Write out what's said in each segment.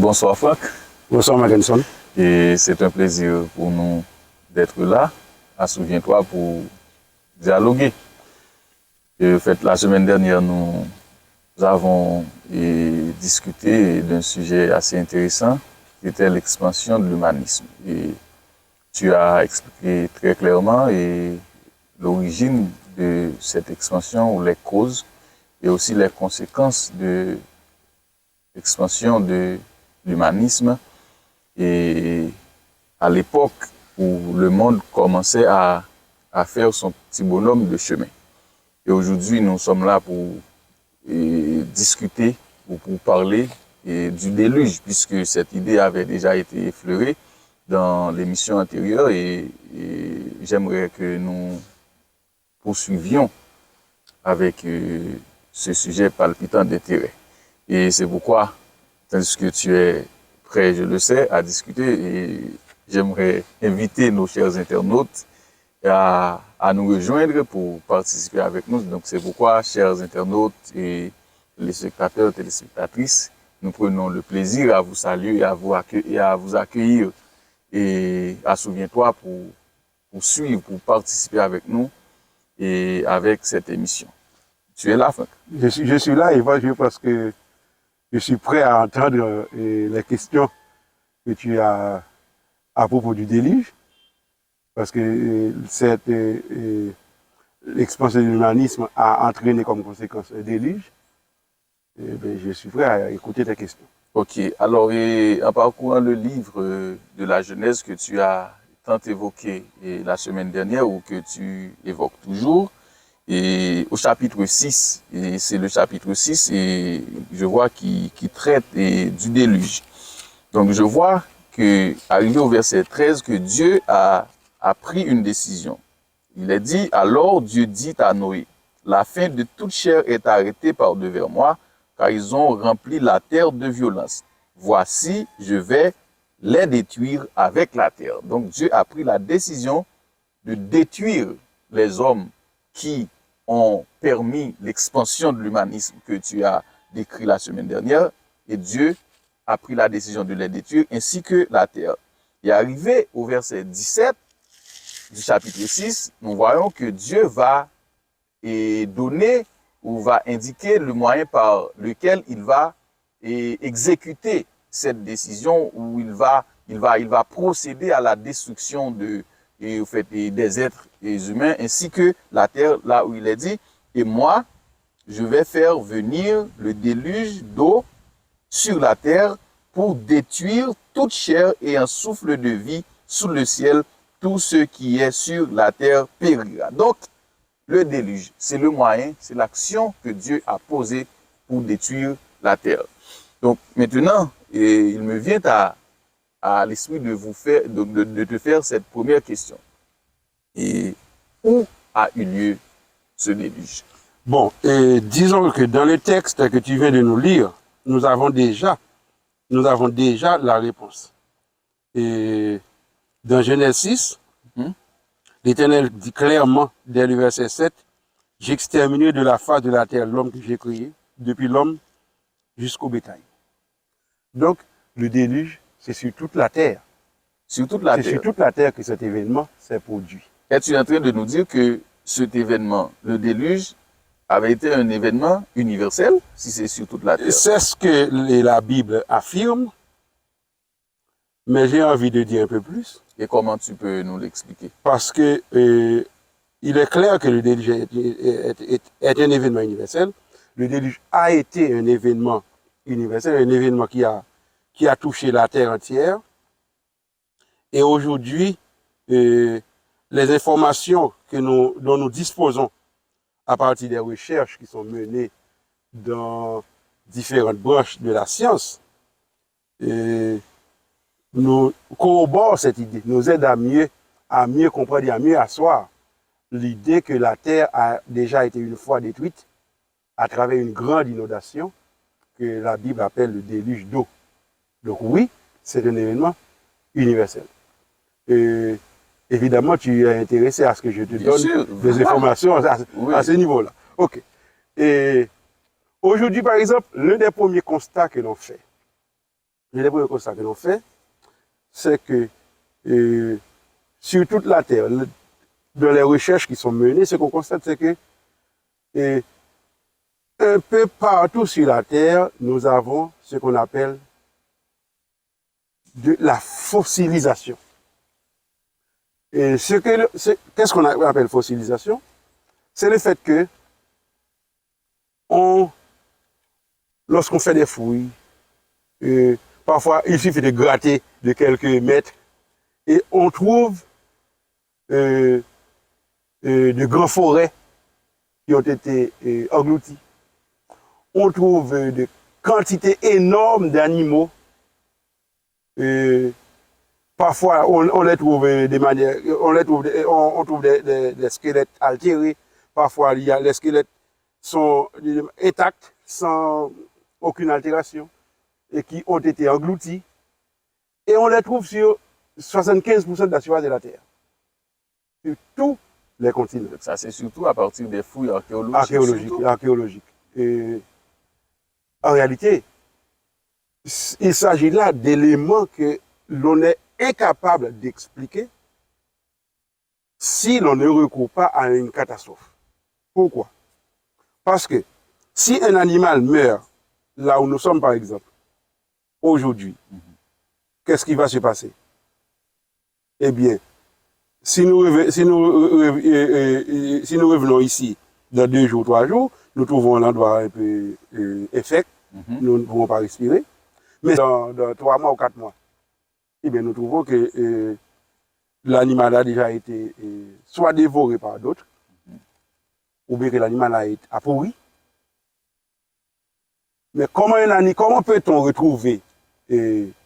Bonsoir Franck. Bonsoir Mackinson. Et c'est un plaisir pour nous d'être là, à Souviens-toi, pour dialoguer. Et en fait, la semaine dernière, nous avons discuté d'un sujet assez intéressant, qui était l'expansion de l'humanisme. Et tu as expliqué très clairement l'origine de cette expansion, ou les causes, et aussi les conséquences de l'expansion de l'humanisme. Et à l'époque où le monde commençait à faire son petit bonhomme de chemin. Et aujourd'hui, nous sommes là pour discuter ou pour parler du déluge, puisque cette idée avait déjà été effleurée dans l'émission antérieure et j'aimerais que nous poursuivions avec ce sujet palpitant d'intérêt. Et c'est pourquoi, tandis que tu es prêt, je le sais, à discuter, et j'aimerais inviter nos chers internautes à nous rejoindre pour participer avec nous. Donc c'est pourquoi, chers internautes et les spectateurs, téléspectatrices, nous prenons le plaisir à vous saluer et à vous accueillir et à Souviens-toi pour suivre, pour participer avec nous et avec cette émission. Tu es là, Franck? Je suis là et moi, je pense que je suis prêt à entendre les questions que tu as à propos du déluge, parce que l'expansion de l'humanisme a entraîné comme conséquence un déluge. Je suis prêt à écouter tes questions. Ok, alors en parcourant le livre de la Genèse que tu as tant évoqué la semaine dernière ou que tu évoques toujours, et au chapitre 6, et c'est le chapitre 6, et je vois qui traite du déluge. Donc je vois que, arrivé au verset 13, que Dieu a pris une décision. Il est dit, alors Dieu dit à Noé, la fin de toute chair est arrêtée par devers moi, car ils ont rempli la terre de violence. Voici, je vais les détruire avec la terre. Donc Dieu a pris la décision de détruire les hommes qui ont permis l'expansion de l'humanisme que tu as décrit la semaine dernière, et Dieu a pris la décision de les détruire, ainsi que la terre. Et arrivé au verset 17 du chapitre 6, nous voyons que Dieu va donner ou va indiquer le moyen par lequel il va exécuter cette décision, où il va procéder à la destruction des êtres humains, ainsi que la terre, là où il est dit, et moi, je vais faire venir le déluge d'eau sur la terre pour détruire toute chair et un souffle de vie sous le ciel, tout ce qui est sur la terre périra. Donc, le déluge, c'est le moyen, c'est l'action que Dieu a posée pour détruire la terre. Donc, maintenant, il me vient à l'esprit de te faire cette première question. Et où a eu lieu ce déluge? Bon, disons que dans le texte que tu viens de nous lire, nous avons déjà la réponse. Et dans Genèse 6, l'Éternel dit clairement, dès le verset 7, « J'exterminerai de la face de la terre l'homme que j'ai créé, depuis l'homme jusqu'au bétail. » Donc, le déluge, c'est sur toute la terre. Sur toute la terre. C'est sur toute la terre que cet événement s'est produit. Es-tu en train de nous dire que cet événement, le déluge, avait été un événement universel, si c'est sur toute la terre? C'est ce que la Bible affirme, mais j'ai envie de dire un peu plus. Et comment tu peux nous l'expliquer? Parce que il est clair que le déluge est un événement universel. Le déluge a été un événement universel, un événement qui a touché la terre entière. Et aujourd'hui, les informations dont nous disposons à partir des recherches qui sont menées dans différentes branches de la science, nous corroborent cette idée, nous aident à mieux comprendre et à mieux asseoir l'idée que la terre a déjà été une fois détruite à travers une grande inondation que la Bible appelle le déluge d'eau. Donc oui, c'est un événement universel. Évidemment, tu es intéressé à ce que je te donne des informations à ce niveau-là. Ok. Et aujourd'hui, par exemple, l'un des premiers constats que l'on fait, les premiers constats que l'on fait, c'est que sur toute la Terre, dans les recherches qui sont menées, ce qu'on constate, c'est que un peu partout sur la Terre, nous avons ce qu'on appelle de la fossilisation. Et qu'est-ce qu'on appelle fossilisation? C'est le fait que lorsqu'on fait des fouilles, parfois il suffit de gratter de quelques mètres et on trouve de grandes forêts qui ont été englouties. On trouve de quantités énormes d'animaux. Parfois, on les trouve de manière, on trouve des squelettes altérés. Parfois, les squelettes sont intacts, sans aucune altération, et qui ont été engloutis. Et on les trouve sur 75% de la surface de la Terre. Sur tous les continents. Ça, c'est surtout à partir des fouilles archéologiques. Archéologiques. En réalité, il s'agit là d'éléments que l'on est incapable d'expliquer si l'on ne recourt pas à une catastrophe. Pourquoi? Parce que si un animal meurt là où nous sommes, par exemple, aujourd'hui, qu'est-ce qui va se passer? Eh bien, si nous revenons ici dans 2 jours, 3 jours, nous trouvons l'endroit un peu infect, nous ne pouvons pas respirer. Mais dans 3 mois ou 4 mois, eh bien, nous trouvons que l'animal a déjà été soit dévoré par d'autres, ou bien que l'animal a pourri. Mais comment peut-on retrouver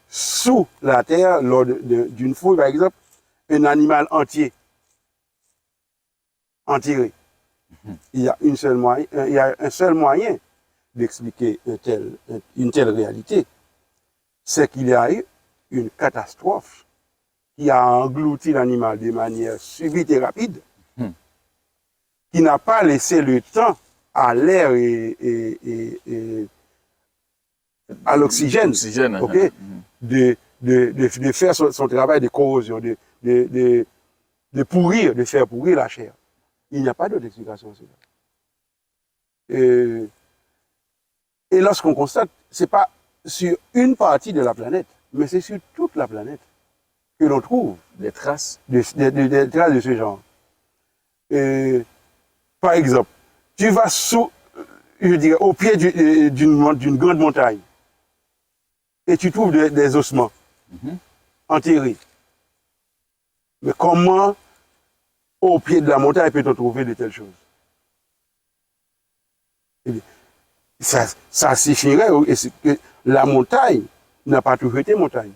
sous la terre, lors d'une fouille, par exemple, un animal entier, enterré? Il y a un seul moyen d'expliquer une telle réalité, c'est qu'il y a eu une catastrophe qui a englouti l'animal de manière subite et rapide, qui n'a pas laissé le temps à l'air et à l'oxygène, okay, de faire son travail de corrosion, de faire pourrir la chair. Il n'y a pas d'autre explication à cela. Et lorsqu'on constate, ce n'est pas sur une partie de la planète, mais c'est sur toute la planète que l'on trouve des traces de ce genre. Par exemple, tu vas au pied d'une grande montagne et tu trouves des ossements enterrés. Mais comment, au pied de la montagne, peut-on trouver de telles choses? Eh bien, ça signerait que la montagne n'a pas toujours été montagne.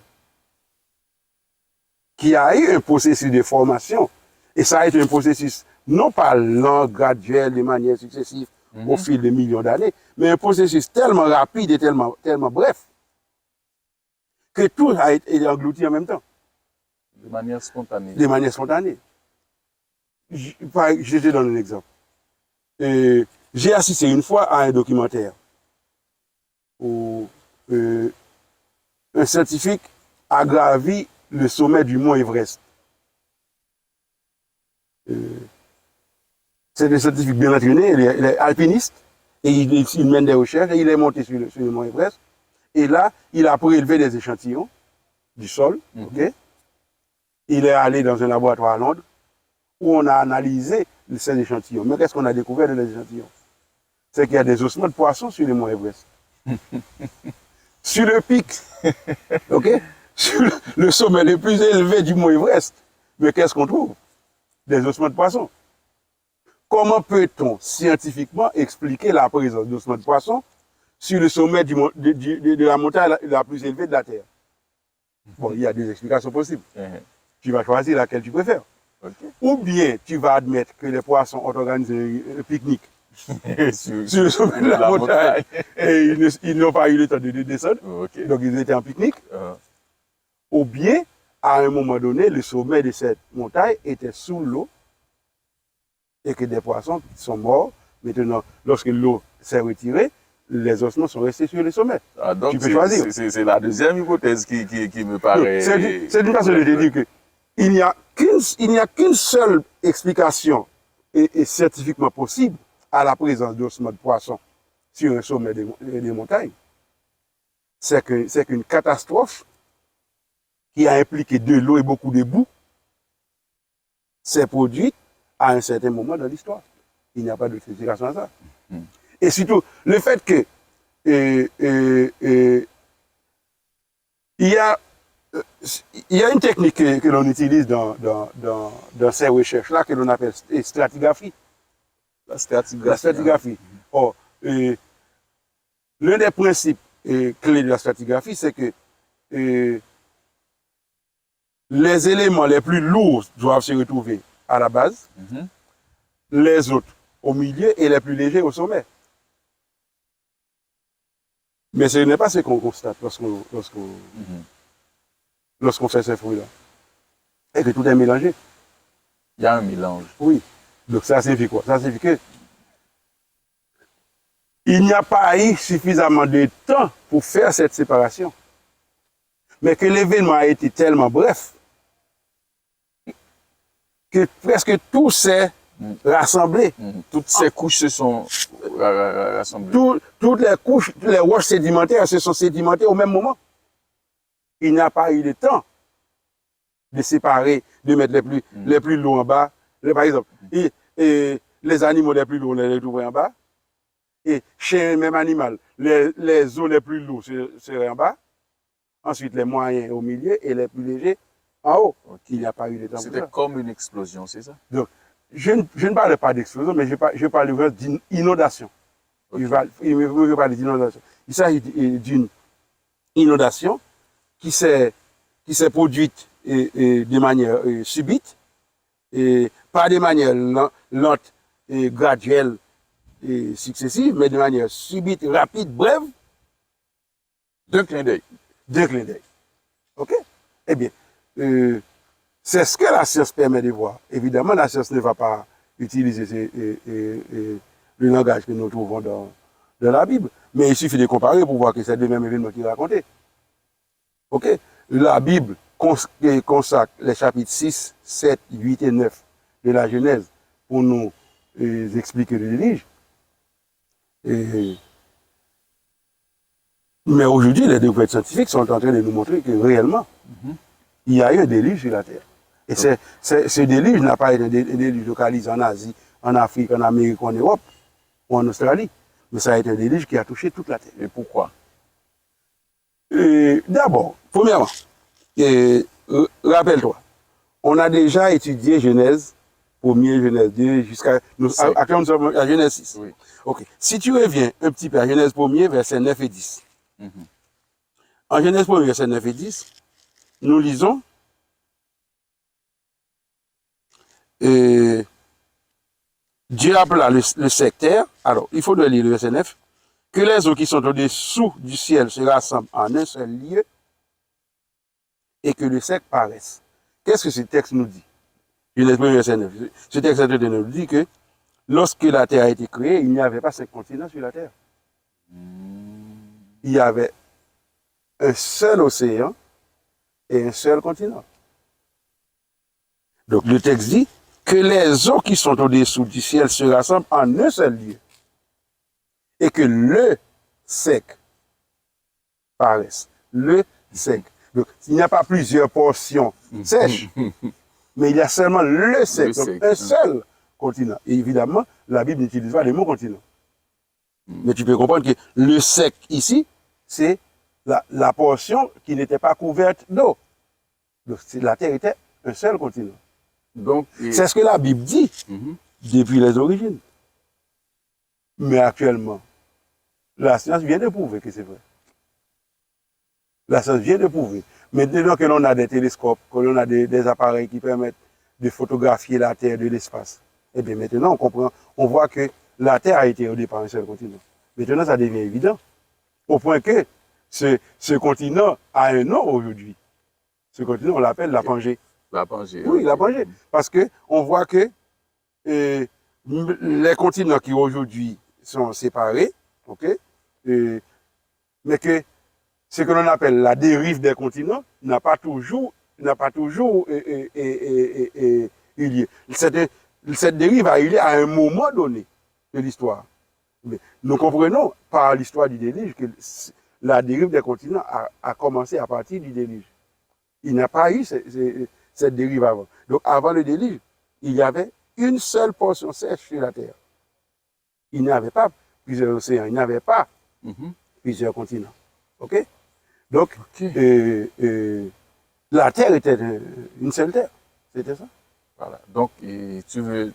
Qu'il y a eu un processus de formation, et ça a été un processus non pas lent, graduel, de manière successive, au fil de millions d'années, mais un processus tellement rapide et tellement bref, que tout a été englouti en même temps. De manière spontanée. De manière spontanée. Je te donne un exemple. J'ai assisté une fois à un documentaire où un scientifique a gravi le sommet du mont Everest. C'est un scientifique bien entraîné, il est alpiniste, et il mène des recherches, et il est monté sur le mont Everest. Et là, il a prélevé des échantillons du sol. Okay? Il est allé dans un laboratoire à Londres, où on a analysé ces échantillons. Mais qu'est-ce qu'on a découvert de les échantillons? C'est qu'il y a des ossements de poissons sur le mont Everest. Sur le pic, okay? Sur le sommet le plus élevé du mont Everest. Mais qu'est-ce qu'on trouve? Des ossements de poissons. Comment peut-on scientifiquement expliquer la présence d'ossements de poissons sur le sommet de la montagne la plus élevée de la Terre? Bon, il y a des explications possibles. Tu vas choisir laquelle tu préfères. Okay. Ou bien tu vas admettre que les poissons ont organisé un pique-nique sur le sommet de la montagne et ils n'ont pas eu le temps de descendre. Okay. Donc ils étaient en pique-nique. Ou bien, à un moment donné, le sommet de cette montagne était sous l'eau et que des poissons sont morts. Maintenant, lorsque l'eau s'est retirée, les ossements sont restés sur les sommets. Ah, donc tu peux choisir. C'est la deuxième hypothèse qui me paraît... C'est une façon de dire que il n'y a qu'une seule explication et scientifiquement possible à la présence d'ossements de poissons sur un sommet des montagnes. C'est qu'une catastrophe qui a impliqué de l'eau et beaucoup de boue s'est produite à un certain moment dans l'histoire. Il n'y a pas d'autre explication à ça. Et surtout, le fait que il y a une technique que l'on utilise dans ces recherches-là que l'on appelle stratigraphie. La stratigraphie. La stratigraphie. Or, l'un des principes clés de la stratigraphie, c'est que les éléments les plus lourds doivent se retrouver à la base, les autres au milieu et les plus légers au sommet. Mais ce n'est pas ce qu'on constate lorsqu'on fait ces fouilles-là. Et que tout est mélangé. Il y a un mélange. Oui. Donc ça signifie quoi? Ça signifie que il n'y a pas eu suffisamment de temps pour faire cette séparation. Mais que l'événement a été tellement bref que presque tout s'est rassemblé. Toutes ces couches se sont rassemblées. Toutes les couches, toutes les roches sédimentaires se sont sédimentées au même moment. Il n'y a pas eu de temps de séparer, de mettre les plus lourds en bas. Par exemple, et les animaux les plus lourds, les trouver en bas. Et chez un même animal, les os les plus lourds seraient en bas. Ensuite, les moyens au milieu et les plus légers en haut. Okay. Il n'y a pas eu de temps. C'était comme une explosion, c'est ça? Donc, je ne parle pas d'explosion, mais je parle d'inondation. Okay. Je parle d'inondation. Il s'agit d'une inondation qui s'est produite de manière subite, et pas de manière lente et graduelle et successive, mais de manière subite, rapide, brève. D'un clin d'œil. D'un clin d'œil. OK? Eh bien, c'est ce que la science permet de voir. Évidemment, la science ne va pas utiliser le langage que nous trouvons dans la Bible, mais il suffit de comparer pour voir que c'est le même événement qui est raconté. OK? La Bible consacre les chapitres 6, 7, 8 et 9 de la Genèse pour nous expliquer le déluge. Mais aujourd'hui, les découvertes scientifiques sont en train de nous montrer que réellement, il y a eu un déluge sur la Terre. Et ce déluge n'a pas été un déluge localisé en Asie, en Afrique, en Amérique, en Europe ou en Australie. Mais ça a été un déluge qui a touché toute la Terre. Et pourquoi? D'abord, premièrement, rappelle-toi, on a déjà étudié Genèse 1er, Genèse 2, actuellement nous sommes à Genèse 6. Oui. Ok. Si tu reviens un petit peu à Genèse 1er, versets 9 et 10. En Genèse 1er, versets 9 et 10, nous lisons Dieu appela le sectaire, alors il faut lire le verset 9, que les eaux qui sont au-dessous du ciel se rassemblent en un seul lieu et que le sec paraisse. Qu'est-ce que ce texte nous dit? Genèse 1, verset 9. Ce texte nous dit que lorsque la terre a été créée, il n'y avait pas 5 continents sur la terre. Il y avait un seul océan et un seul continent. Donc le texte dit que les eaux qui sont au-dessous du ciel se rassemblent en un seul lieu et que le sec paraisse. Le sec. Donc il n'y a pas plusieurs portions sèches, mais il y a seulement le sec, donc un seul continent. Et évidemment, la Bible n'utilise pas le mot continent. Mais tu peux comprendre que le sec ici, c'est la portion qui n'était pas couverte d'eau. Donc la terre était un seul continent. C'est ce que la Bible dit depuis les origines. Mais actuellement, la science vient de prouver que c'est vrai. La science vient de prouver. Maintenant que l'on a des télescopes, que l'on a des appareils qui permettent de photographier la Terre de l'espace, eh bien maintenant on comprend, on voit que la Terre a été au départ un seul continent. Maintenant ça devient évident. Au point que ce continent a un nom aujourd'hui. Ce continent, on l'appelle la Pangée. La Pangée. Oui, la Pangée. Parce qu'on voit que les continents qui aujourd'hui sont séparés, okay, mais que ce que l'on appelle la dérive des continents n'a pas toujours eu lieu. Cette dérive a eu lieu à un moment donné de l'histoire. Mais nous comprenons par l'histoire du déluge que la dérive des continents a commencé à partir du déluge. Il n'y a pas eu cette dérive avant. Donc avant le déluge, il y avait une seule portion sèche sur la Terre. Il n'y avait pas plusieurs océans, il n'y avait pas plusieurs continents. OK? Donc, la Terre était une seule Terre. C'était ça. Voilà. Donc, et tu veux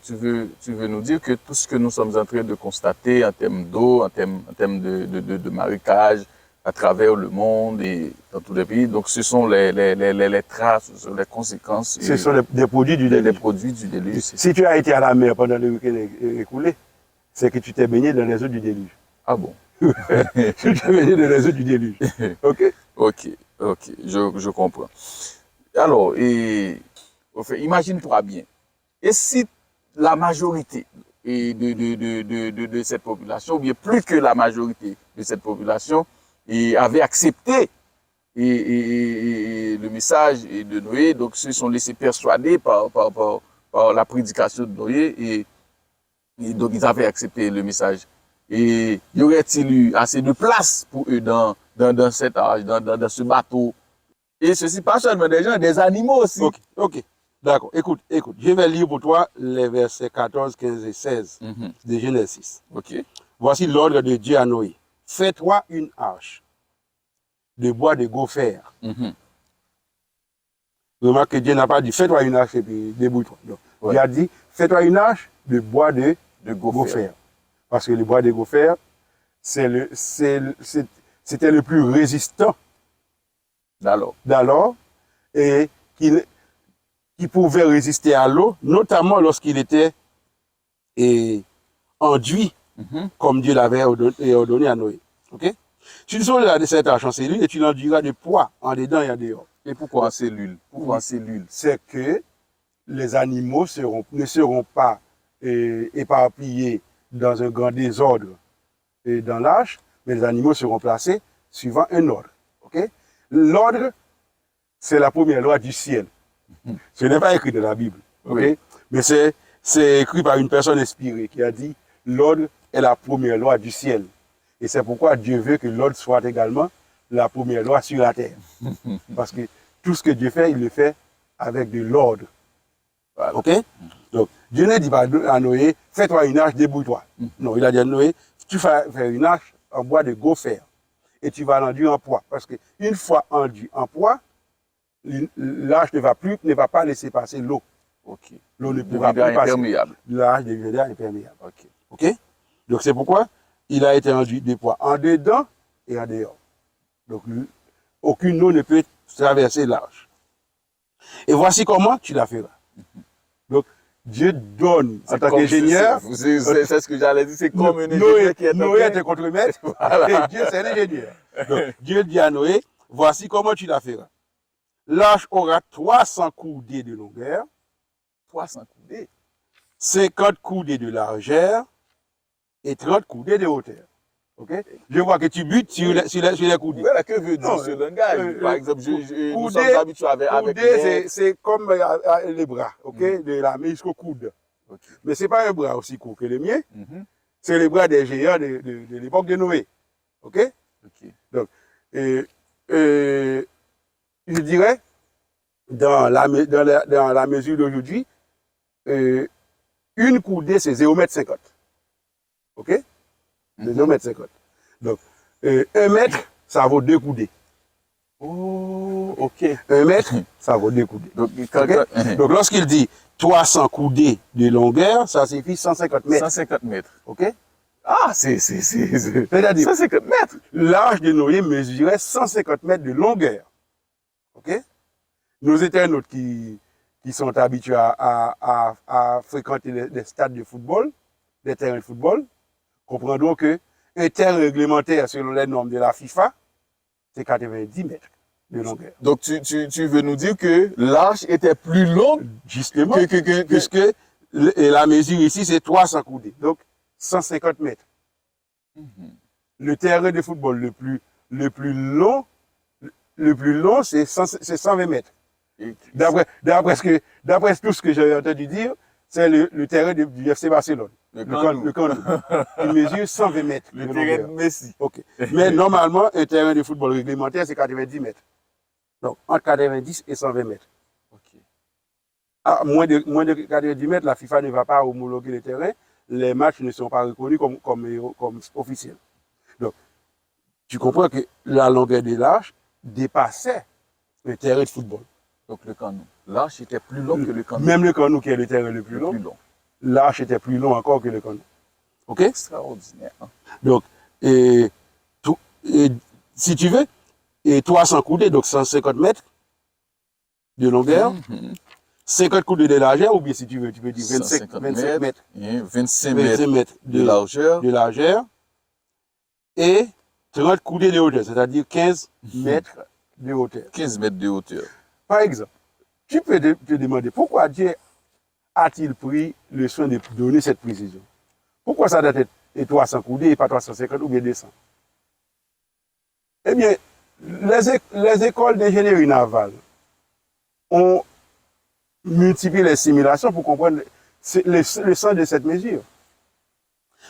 nous dire que tout ce que nous sommes en train de constater en termes d'eau, en termes de marécage, à travers le monde et dans tous les pays, donc ce sont les traces, ce sont les conséquences. Ce sont des produits du déluge. Des produits du déluge. Si tu as été à la mer pendant le week-end écoulé, c'est que tu t'es baigné dans les eaux du déluge. Ah bon? Tu t'es baigné dans les eaux du déluge. OK? Ok, je comprends. Alors, enfin, imagine-toi bien. Et si la majorité de cette population, ou bien plus que la majorité de cette population, avait accepté le message de Noé, donc se sont laissés persuader par la prédication de Noé, et donc ils avaient accepté le message. Et y aurait-il eu assez de place pour eux dans cet âge, dans ce bateau? Et ceci pas seulement des gens, des animaux aussi. Ok. D'accord. Écoute. Je vais lire pour toi les versets 14, 15 et 16 de Genèse 6. Ok. Voici l'ordre de Dieu à Noé. Fais-toi une arche de bois de gopher. Remarque que Dieu n'a pas dit fais-toi une arche et puis débrouille-toi. Ouais. Dieu a dit fais-toi une arche de bois de gopher. Parce que le bois de gopher, c'était le plus résistant d'alors et qui pouvait résister à l'eau, notamment lorsqu'il était enduit, comme Dieu l'avait ordonné à Noé. Okay? Tu sauras de cette arche en cellule et tu l'enduiras de poids en dedans et en dehors. Et pourquoi en cellule? Pourquoi en cellule? C'est que les animaux ne seront pas éparpillés dans un grand désordre dans l'arche, mais les animaux seront placés suivant un ordre. Okay? L'ordre, c'est la première loi du ciel. Ce n'est pas écrit dans la Bible. Okay? Oui. Mais c'est écrit par une personne inspirée qui a dit l'ordre est la première loi du ciel. Et c'est pourquoi Dieu veut que l'ordre soit également la première loi sur la terre. Parce que tout ce que Dieu fait, il le fait avec de l'ordre. Voilà. OK? Donc, Dieu ne dit pas à Noé, fais-toi une arche, débrouille-toi. Non, il a dit à Noé, tu vas faire une arche en bois de gopher et tu vas l'enduire en poids. Parce qu'une fois enduit en poids, l'arche ne va pas laisser passer l'eau. Okay. L'eau ne pourra pas passer. L'arche deviendra imperméable. Okay. OK? Donc, c'est pourquoi il a été enduit de poids en dedans et en dehors. Donc, aucune eau ne peut traverser l'arche. Et voici comment tu la feras. Donc, Dieu donne en tant qu'ingénieur. C'est ce que j'allais dire, c'est comme un ingénieur qui est Noé est un contremaître. Voilà. Et Dieu, c'est l'ingénieur. Donc, Dieu dit à Noé, voici comment tu la feras. L'arche aura 300 coudées de longueur. 300 coudées. 50 coudées de largeur et 30 coudées de hauteur. Okay? Je vois que tu butes sur les coudées. Voilà, que veut dire ce langage? Par exemple, nous sommes habitués avec coudées, c'est comme les bras, okay? De la main jusqu'au coude. Okay. Mais ce n'est pas un bras aussi court que le mien. C'est les bras des géants de l'époque de Noé. OK? Donc, je dirais, dans la mesure d'aujourd'hui, une coudée, c'est 0,50 m. OK? C'est 0,50 m. Donc, 1 mètre, ça vaut 2 coudées. Oh, OK. 1 mètre, ça vaut 2 coudées. Donc, okay? Donc lorsqu'il dit 300 coudées de longueur, ça signifie 150 mètres. 150 mètres. OK? Ah, c'est-à-dire 150 mètres. L'arche de Noé mesurait 150 mètres de longueur. OK? Nos internautes qui sont habitués à fréquenter les stades de football, les terrains de football, comprendront qu'un terrain réglementaire selon les normes de la FIFA, c'est 90 mètres de longueur. Donc tu veux nous dire que l'arche était plus longue justement puisque la mesure ici c'est 300 coudées, donc 150 mètres. le terrain de football le plus long, c'est 120 mètres. D'après tout ce que j'ai entendu dire, c'est le terrain du FC Barcelone. Le Camp Nou. Il mesure 120 mètres. Le terrain de Messi. Ok. Mais normalement, un terrain de football réglementaire, c'est 90 mètres. Donc, entre 90 et 120 mètres. Ok. À moins de 90 mètres, la FIFA ne va pas homologuer le terrain. Les matchs ne sont pas reconnus comme officiels. Donc, tu comprends que la longueur de l'arche dépassait le terrain de football. Donc le Camp Nou. L'arche était plus long que le Camp Nou. Même le Camp Nou, qui est le terrain le plus long, l'arche était plus long encore que le Camp Nou. Ok? Extraordinaire. Hein? Donc, si tu veux, 300 coudées, donc 150 mètres de longueur, 50 coudées de largeur, ou bien si tu veux, tu peux dire 25 mètres. 25 mètres de largeur. Et 30 coudées de hauteur, c'est-à-dire 15 mètres de hauteur. 15 mètres de hauteur. Par exemple, tu peux te demander pourquoi Dieu a-t-il pris le soin de donner cette précision? Pourquoi ça doit être 300 coudées et pas 350 ou bien 200? Eh bien, les écoles d'ingénierie navale ont multiplié les simulations pour comprendre le sens de cette mesure.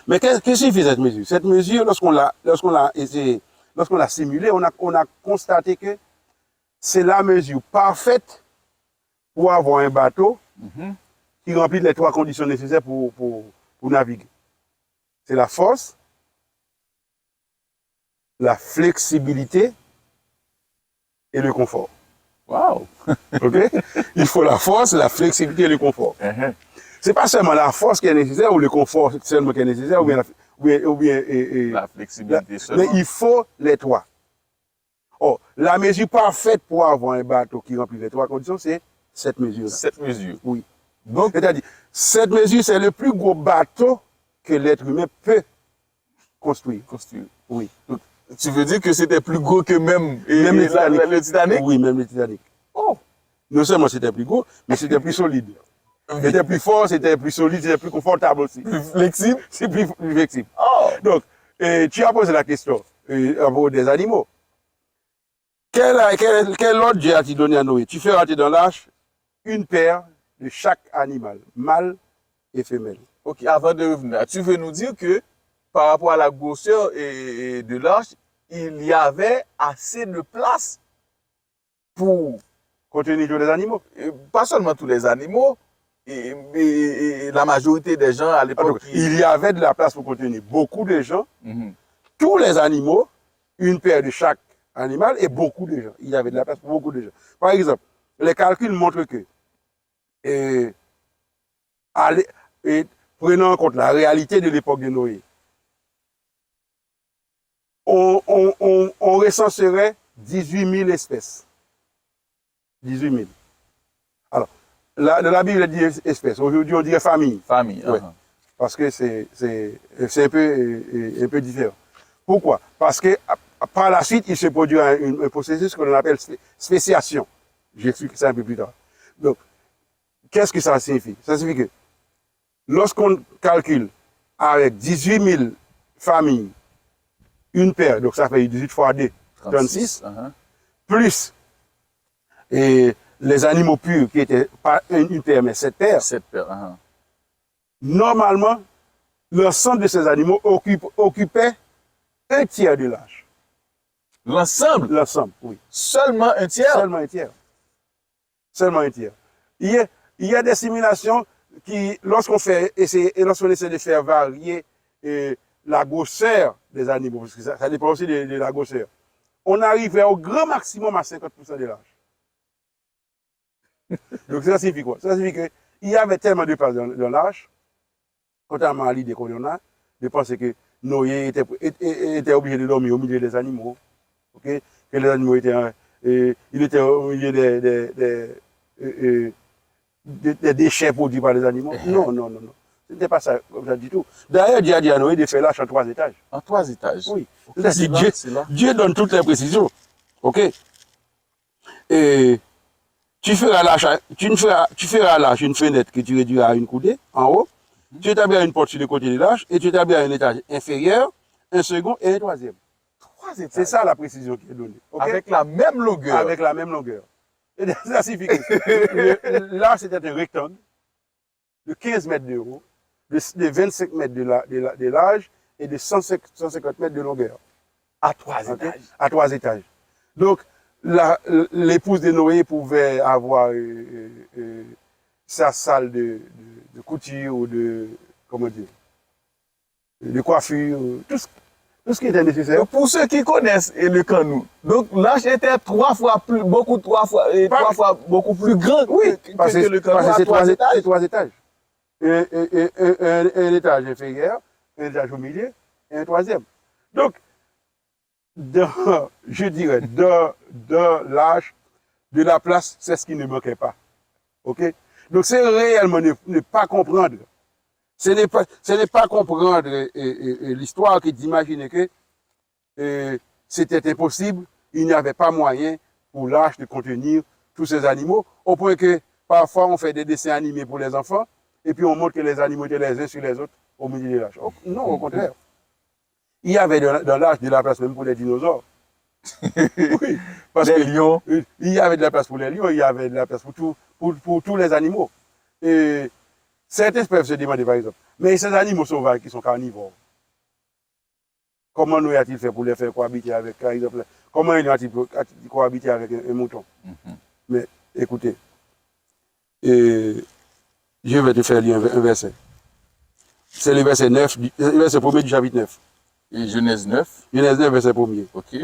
Mais qu'est-ce que fait cette mesure? Cette mesure, lorsqu'on l'a simulée, on a constaté que c'est la mesure parfaite pour avoir un bateau qui remplit les 3 conditions nécessaires pour naviguer. C'est la force, la flexibilité et le confort. Wow! Okay? Il faut la force, la flexibilité et le confort. C'est pas seulement la force qui est nécessaire ou le confort seulement qui est nécessaire ou bien la flexibilité seulement. Mais il faut les 3. Oh, la mesure parfaite pour avoir un bateau qui remplit les 3 conditions, c'est cette mesure-là. Cette mesure. Oui. Donc, c'est-à-dire, cette mesure, c'est le plus gros bateau que l'être humain peut construire. Oui. Donc, tu veux dire que c'était plus gros que même le Titanic? Oui, même le Titanic. Oh. Non seulement c'était plus gros, mais c'était plus solide. C'était plus fort, c'était plus solide, c'était plus confortable aussi. Plus flexible? C'est plus flexible. Oh. Donc, tu as posé la question à propos des animaux. Quel ordre Dieu a-t-il donné à Noé? Tu fais rentrer dans l'arche une paire de chaque animal, mâle et femelle. Ok, avant de revenir, tu veux nous dire que par rapport à la grosseur de l'arche, il y avait assez de place pour contenir tous les animaux. Pas seulement tous les animaux, mais la majorité des gens à l'époque. Il y avait de la place pour contenir beaucoup de gens, tous les animaux, une paire de chaque animal et beaucoup de gens. Il y avait de la place pour beaucoup de gens. Par exemple, les calculs montrent que, prenant en compte la réalité de l'époque de Noé, on recenserait 18 000 espèces. 18 000. Alors, dans la Bible, elle dit espèces. Aujourd'hui, on dirait famille. Famille, ouais. Parce que c'est un peu différent. Pourquoi? Parce que par la suite, il se produit un processus qu'on appelle spéciation. J'explique ça un peu plus tard. Donc, qu'est-ce que ça signifie? Ça signifie que lorsqu'on calcule avec 18 000 familles, une paire, donc ça fait 18 fois 2, 36, plus les animaux purs qui étaient pas une paire, mais 7 paires. 7 paires. Normalement, l'ensemble de ces animaux occupait un tiers de l'âge. L'ensemble? L'ensemble, oui. Seulement un tiers? Seulement un tiers. Seulement un tiers. Il y a des simulations qui, lorsqu'on essaie de faire varier la grosseur des animaux, parce que ça dépend aussi de la grosseur, on arrivait au grand maximum à 50% de l'âge. Donc ça signifie quoi? Ça signifie qu'il y avait tellement de place dans l'âge, contrairement à l'idée qu'on en a, de penser que Noé était obligé de dormir au milieu des animaux, okay? Que les animaux étaient au milieu des déchets produits par les animaux. Non. Ce n'était pas ça comme ça du tout. D'ailleurs, Dieu a dit à Noé de faire l'arche en 3 étages. En 3 étages? Oui. Okay, Dieu donne toutes les précisions. OK? Et tu feras l'arche une fenêtre que tu réduiras à une coudée en haut. Tu établiras une porte sur le côté de l'arche et tu établiras un étage inférieur un second et un troisième. 3 étages. C'est ça la précision qui est donnée. Okay? Avec la même longueur. Avec la même longueur. Et ça signifie que là, c'était un rectangle de 15 mètres de haut, de 25 mètres de large et de 150 mètres de longueur. À 3 Okay? étages. À 3 étages. Donc, l'épouse de Noé pouvait avoir sa salle de couture ou de, comment dire, de coiffure, tout ce qui était nécessaire. Donc, pour ceux qui connaissent le Canou, donc l'arche était 3 fois beaucoup plus grande Oui, que le Canou à 3 étages. C'est 3 étages. Un étage inférieur, un étage au milieu et un troisième. Donc, je dirais, dans l'arche, de la place, c'est ce qui ne manquait pas. OK? Donc, c'est réellement ne pas comprendre. Ce n'est pas comprendre l'histoire que d'imaginer que c'était impossible, il n'y avait pas moyen pour l'arche de contenir tous ces animaux, au point que parfois on fait des dessins animés pour les enfants, et puis on montre que les animaux étaient les uns sur les autres au milieu de l'arche. Non, au contraire. Il y avait dans l'arche de la place même pour les dinosaures. Oui, parce Les lions. Il y avait de la place pour les lions, il y avait de la place pour tous les animaux. Et certains peuvent se demander, par exemple, mais ces animaux sauvages qui sont carnivores, comment nous a-t-il fait pour les faire cohabiter avec, par exemple, comment il a-t-il cohabiter avec un mouton? Mais écoutez, je vais te faire lire un verset. C'est le verset 9, le verset 1er du chapitre 9. Et Genèse 9. Genèse 9, verset 1er. OK.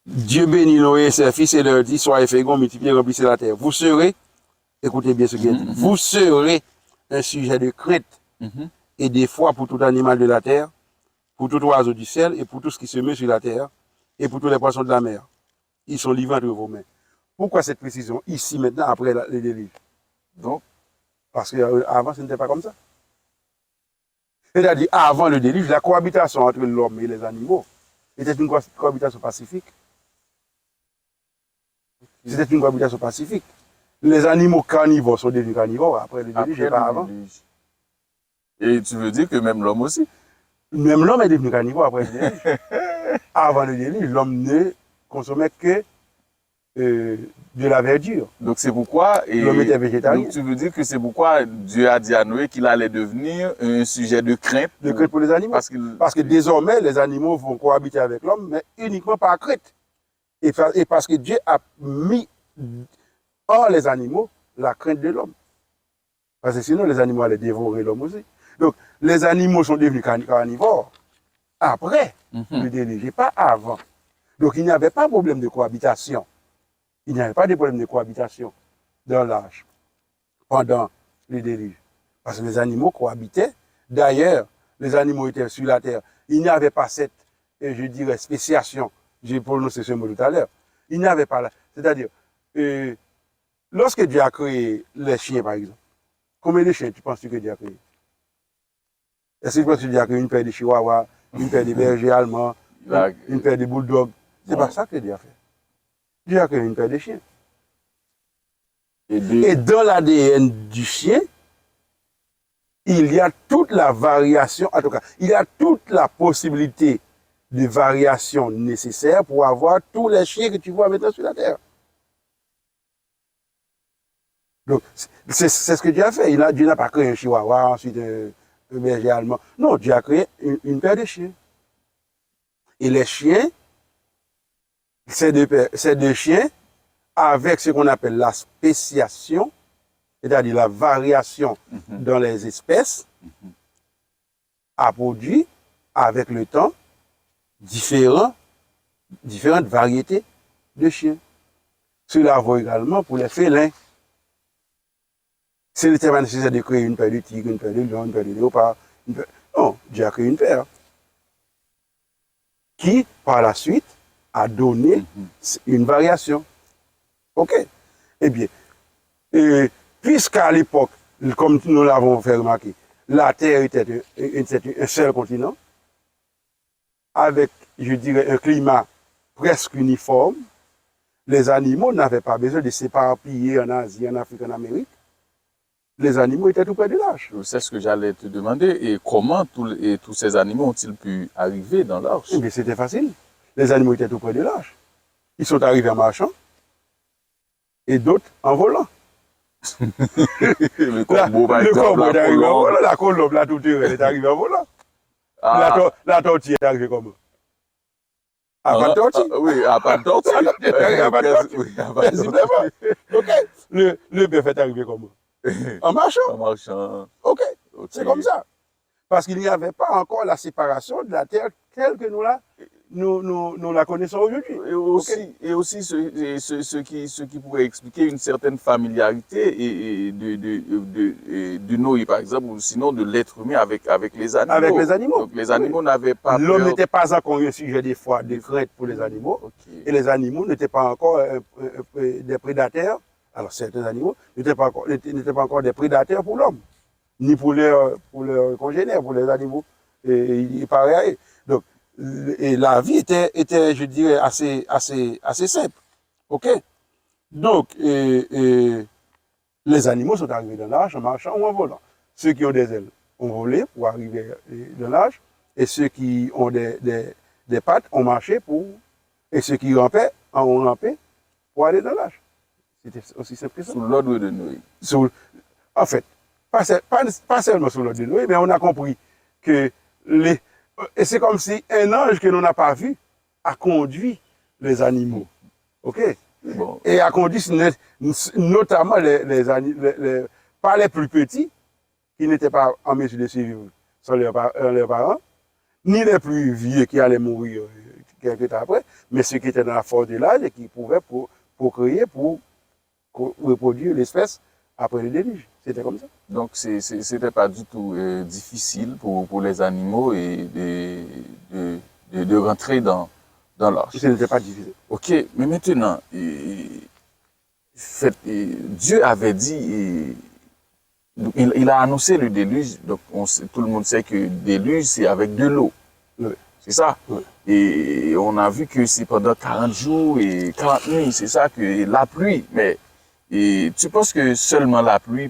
Dieu bénit Noé et ses fils et leur dit, soyez féconds, multipliez, remplissez la terre. Vous serez, écoutez bien ce qu'il dit, vous serez un sujet de crainte et d'effroi pour tout animal de la terre, pour tout oiseau du ciel et pour tout ce qui se met sur la terre et pour tous les poissons de la mer. Ils sont livrés entre vos mains. Pourquoi cette précision ici, maintenant, après le déluge? Donc, parce qu'avant, ce n'était pas comme ça. C'est-à-dire, avant le déluge, la cohabitation entre l'homme et les animaux était une cohabitation pacifique. C'était une cohabitation pacifique. Les animaux carnivores sont devenus carnivores après le déluge et pas avant. Et tu veux dire que même l'homme aussi? Même l'homme est devenu carnivore après le déluge. Avant le déluge, l'homme ne consommait que de la verdure. Donc c'est pourquoi... L'homme était végétarien. Donc tu veux dire que c'est pourquoi Dieu a dit à Noé qu'il allait devenir un sujet de crainte. De crainte pour les animaux. Parce que désormais, les animaux vont cohabiter avec l'homme, mais uniquement par crainte. Et parce que Dieu a mis hors les animaux la crainte de l'homme. Parce que sinon, les animaux allaient dévorer l'homme aussi. Donc, les animaux sont devenus carnivores après le déluge, et pas avant. Donc, il n'y avait pas de problème de cohabitation. Il n'y avait pas de problème de cohabitation dans l'arche pendant le déluge. Parce que les animaux cohabitaient. D'ailleurs, les animaux étaient sur la terre. Il n'y avait pas cette, je dirais, spéciation. J'ai prononcé ce mot tout à l'heure. Il n'y avait pas là. C'est-à-dire, lorsque Dieu a créé les chiens, par exemple, combien de chiens tu penses que Dieu a créé? Est-ce que tu penses que Dieu a créé une paire de chihuahuas, une paire de bergers allemands, une paire de bulldogs? C'est pas ça que Dieu a fait. Dieu a créé une paire de chiens. Et dans l'ADN du chien, il y a toute la variation, en tout cas, il y a toute la possibilité de variation nécessaire pour avoir tous les chiens que tu vois maintenant sur la terre. Donc, c'est ce que Dieu a fait. Dieu n'a pas créé un chihuahua, ensuite un berger allemand. Non, Dieu a créé une paire de chiens. Et les chiens, ces deux chiens, avec ce qu'on appelle la spéciation, c'est-à-dire la variation dans les espèces, a produit, avec le temps, différentes variétés de chiens. Cela vaut également pour les félins. Ce n'était pas nécessaire de créer une paire de tigres, une paire de lions, une paire de léopards. Non, Dieu a créé une paire qui, par la suite, a donné une variation. OK? Eh bien, puisqu'à l'époque, comme nous l'avons fait remarquer, la Terre était un seul continent, avec, je dirais, un climat presque uniforme, les animaux n'avaient pas besoin de s'éparpiller en Asie, en Afrique, en Amérique. les animaux étaient tout près de l'arche. C'est ce que j'allais te demander. Et comment tous ces animaux ont-ils pu arriver dans l'arche? Eh bien, c'était facile. Les animaux étaient tout près de l'arche. Ils sont arrivés en marchant et d'autres en volant. Le corbeau, par Le exemple, corbeau est la arrivé en colombe. volant, la colombe, la tourterelle est arrivée en volant. Ah, La tortue est arrivée comment? À pas de tortue. oui, à pas de tortue. À pas de tortue. Oui, à pas de Visiblement. OK. Le bœuf est arrivé comment? En marchant. En marchant. OK. Ok. C'est comme ça. Parce qu'il n'y avait pas encore la séparation de la terre telle que nous la connaissons aujourd'hui. Et aussi ce qui pourrait expliquer une certaine familiarité de Noé, par exemple, ou sinon de l'être humain avec les animaux. Avec les animaux. Donc les animaux n'avaient pas peur. L'homme n'était pas encore un sujet des fois de crainte pour les animaux. Ok. Et les animaux n'étaient pas encore des prédateurs. Alors certains animaux n'étaient pas encore des prédateurs pour l'homme, ni pour leurs congénères, pour les animaux. Et pareil. Donc, et la vie était, je dirais, assez simple. OK? Donc, les animaux sont arrivés dans l'arche en marchant ou en volant. Ceux qui ont des ailes ont volé pour arriver dans l'arche, et ceux qui ont des pattes ont marché et ceux qui rampaient ont rampé pour aller dans l'arche. C'était aussi simple que ça. Sous l'ordre de Noé. En fait, pas seulement sous l'ordre de Noé, mais on a compris que et c'est comme si un ange que l'on n'a pas vu a conduit les animaux. OK? Bon. Et a conduit notamment pas les plus petits, qui n'étaient pas en mesure de survivre sans leurs parents, ni les plus vieux qui allaient mourir quelques temps après, mais ceux qui étaient dans la force de l'âge et qui pouvaient procréer pour reproduire l'espèce après le déluge. C'était comme ça. Donc, c'était pas du tout difficile pour les animaux de rentrer dans l'arche. Ce n'était pas difficile. Ok, mais maintenant, Dieu avait dit, il a annoncé le déluge, donc tout le monde sait que le déluge, c'est avec de l'eau. Oui. C'est ça? Oui. Et on a vu que c'est pendant 40 jours et 40 nuits, c'est ça, que la pluie. Mais tu penses que seulement la pluie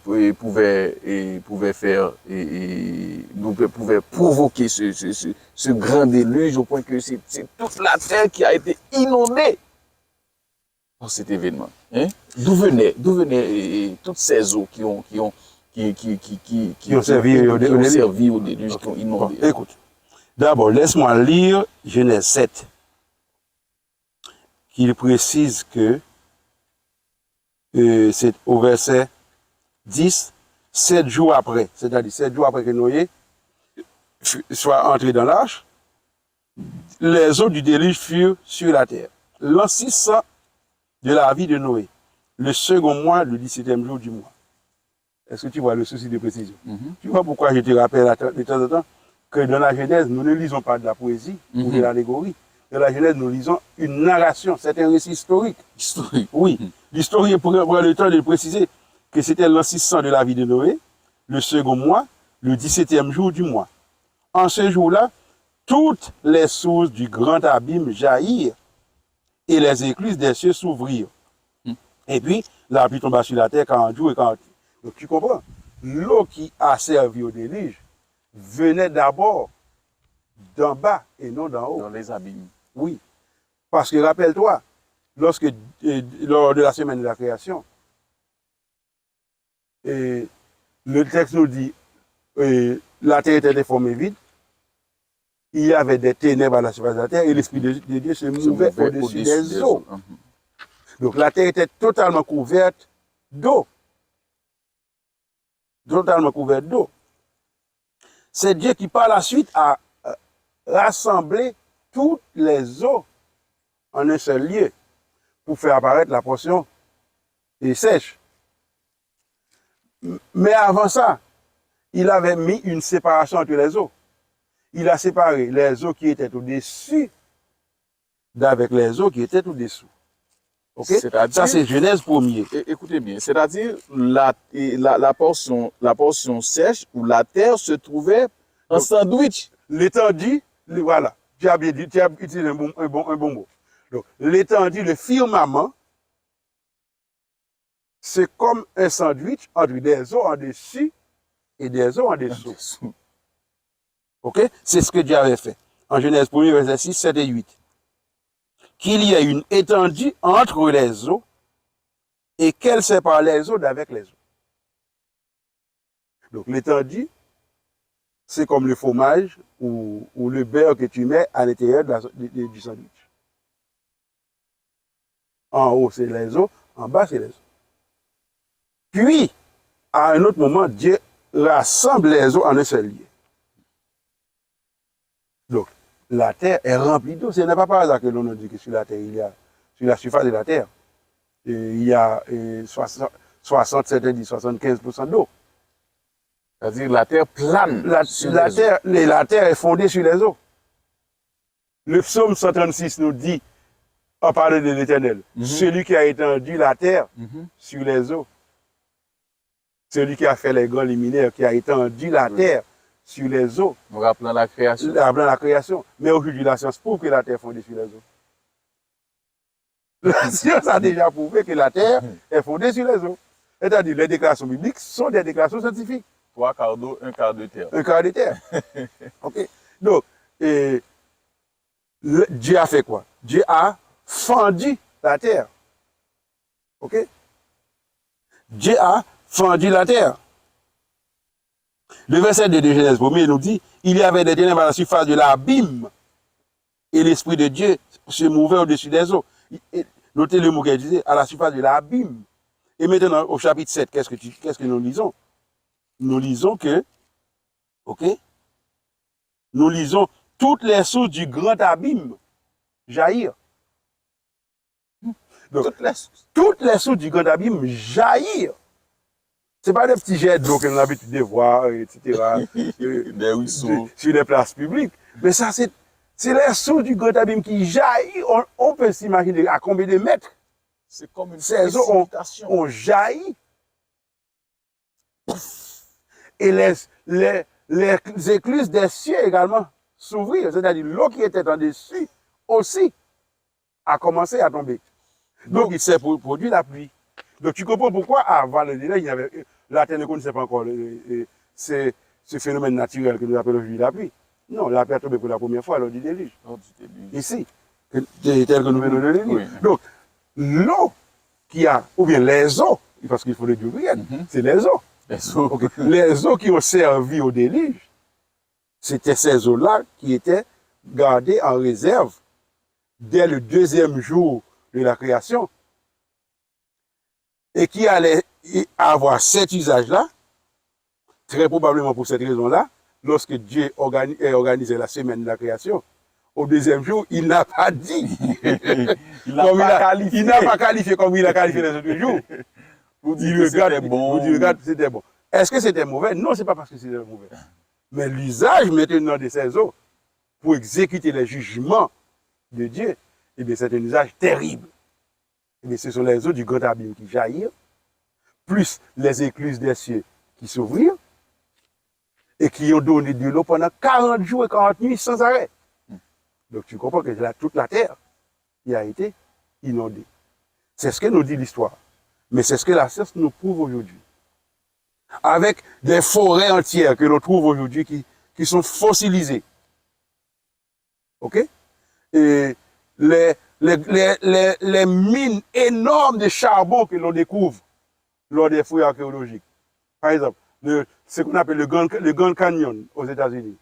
pouvait provoquer ce grand déluge au point que c'est toute la terre qui a été inondée par cet événement. Hein? D'où venaient toutes ces eaux qui ont servi au déluge, qui ont inondé? Bon, écoute, d'abord, laisse-moi lire Genèse 7, qui précise que c'est au verset 10, 7 jours après, c'est-à-dire 7 jours après que Noé soit entré dans l'arche, les eaux du déluge furent sur la terre. L'an 600 de la vie de Noé, le second mois, le 17e jour du mois. Est-ce que tu vois le souci de précision? Tu vois pourquoi je te rappelle de temps en temps que dans la Genèse, nous ne lisons pas de la poésie ou de l'allégorie. Dans la Genèse, nous lisons une narration, c'est un récit historique. Historique. Oui. L'historien prend le temps de préciser que c'était l'an 600 de la vie de Noé, le second mois, le 17e jour du mois. En ce jour-là, toutes les sources du grand abîme jaillirent et les écluses des cieux s'ouvrirent. Et puis, la pluie tomba sur la terre 40 jours et 40 nuits. Donc tu comprends, l'eau qui a servi au déluge venait d'abord d'en bas et non d'en haut. Dans les abîmes. Oui, parce que rappelle-toi, lors de la semaine de la création, le texte nous dit la terre était déformée vide, il y avait des ténèbres à la surface de la terre et l'Esprit de Dieu se mouvait au-dessus des eaux. Donc la terre était totalement couverte d'eau. Totalement couverte d'eau. C'est Dieu qui par la suite a rassemblé toutes les eaux en un seul lieu pour faire apparaître la portion sèche. Mais avant ça, il avait mis une séparation entre les eaux. Il a séparé les eaux qui étaient au-dessus d'avec les eaux qui étaient au-dessous. Okay? Ça, c'est Genèse 1er. Écoutez bien, c'est-à-dire la portion sèche où la terre se trouvait en sandwich. L'étendue, voilà, tu as bien dit, tu as utilisé un bon mot. Donc, l'étendue, le firmament, c'est comme un sandwich entre des eaux en dessus et des eaux en dessous. Ok? C'est ce que Dieu avait fait. En Genèse 1, verset 6, 7 et 8. Qu'il y ait une étendue entre les eaux et qu'elle sépare les eaux d'avec les eaux. Donc l'étendue, c'est comme le fromage ou le beurre que tu mets à l'intérieur du sandwich. En haut, c'est les eaux, en bas, c'est les eaux. Puis, à un autre moment, Dieu rassemble les eaux en un seul lieu. Donc, la terre est remplie d'eau. Ce n'est pas par hasard que l'on a dit que sur la terre, sur la surface de la terre, il y a 60, 75% d'eau. C'est-à-dire la terre plane. La terre est fondée sur les eaux. Le psaume 136 nous dit, en parlant de l'Éternel, celui qui a étendu la terre sur les eaux. Celui qui a fait les grands liminaires, qui a étendu la terre sur les eaux. Nous rappelons la création. Rappelant la création. Mais aujourd'hui, la science prouve que la terre est fondée sur les eaux. La science a déjà prouvé que la terre est fondée sur les eaux. C'est-à-dire, les déclarations bibliques sont des déclarations scientifiques. 3 quarts d'eau, 1 quart de terre. 1 quart de terre. OK? Donc, Dieu a fait quoi? Dieu a fendu la terre. OK? Dieu a fendu la terre. Le verset 2 de Genèse 1 nous dit, il y avait des ténèbres à la surface de l'abîme et l'Esprit de Dieu se mouvait au-dessus des eaux. Notez le mot qu'elle disait, à la surface de l'abîme. Et maintenant, au chapitre 7, qu'est-ce que nous lisons? Nous lisons que, ok? Nous lisons toutes les sources du grand abîme jaillir. Donc, toutes les sources du grand abîme jaillir. Ce n'est pas des petits jets d'eau que l'on a l'habitude de voir, etc. Des ruisseaux. Sur les places publiques. Mais ça, c'est les sources du grand abîme qui jaillit. On peut s'imaginer à combien de mètres. C'est comme une ces eaux ont jailli. Et les écluses des cieux également s'ouvrir. C'est-à-dire l'eau qui était en dessus aussi a commencé à tomber. Donc il s'est produit la pluie. Donc tu comprends pourquoi avant le délai, la terre ne connaissait pas encore ce phénomène naturel que nous appelons aujourd'hui la pluie. Non, la pluie a tombé pour la première fois lors du déluge. Ici, tel que nous venons de le dire. Oui. Donc, l'eau qui a, ou bien les eaux, parce qu'il faut le dire, c'est les eaux. Les eaux. Okay. Les eaux qui ont servi au déluge, c'était ces eaux-là qui étaient gardées en réserve dès le 2e jour de la création et qui allaient avoir cet usage-là, très probablement pour cette raison-là, lorsque Dieu organisait la semaine de la création, au 2e jour, il n'a pas dit. Il n'a pas qualifié comme il a qualifié les autres jours. Vous dites que c'était bon. Vous dites que c'était bon. Est-ce que c'était mauvais? Non, ce n'est pas parce que c'était mauvais. Mais l'usage maintenant de ces eaux pour exécuter les jugements de Dieu, eh bien, c'est un usage terrible. Eh bien, ce sont les eaux du grand abîme qui jaillirent, plus les écluses des cieux qui s'ouvrirent et qui ont donné de l'eau pendant 40 jours et 40 nuits sans arrêt. Donc tu comprends que toute la terre qui a été inondée. C'est ce que nous dit l'histoire. Mais c'est ce que la science nous prouve aujourd'hui. Avec des forêts entières que l'on trouve aujourd'hui qui sont fossilisées. OK? Et les mines énormes de charbon que l'on découvre lors des fouilles archéologiques. Par exemple, ce qu'on appelle le Grand Canyon aux États-Unis.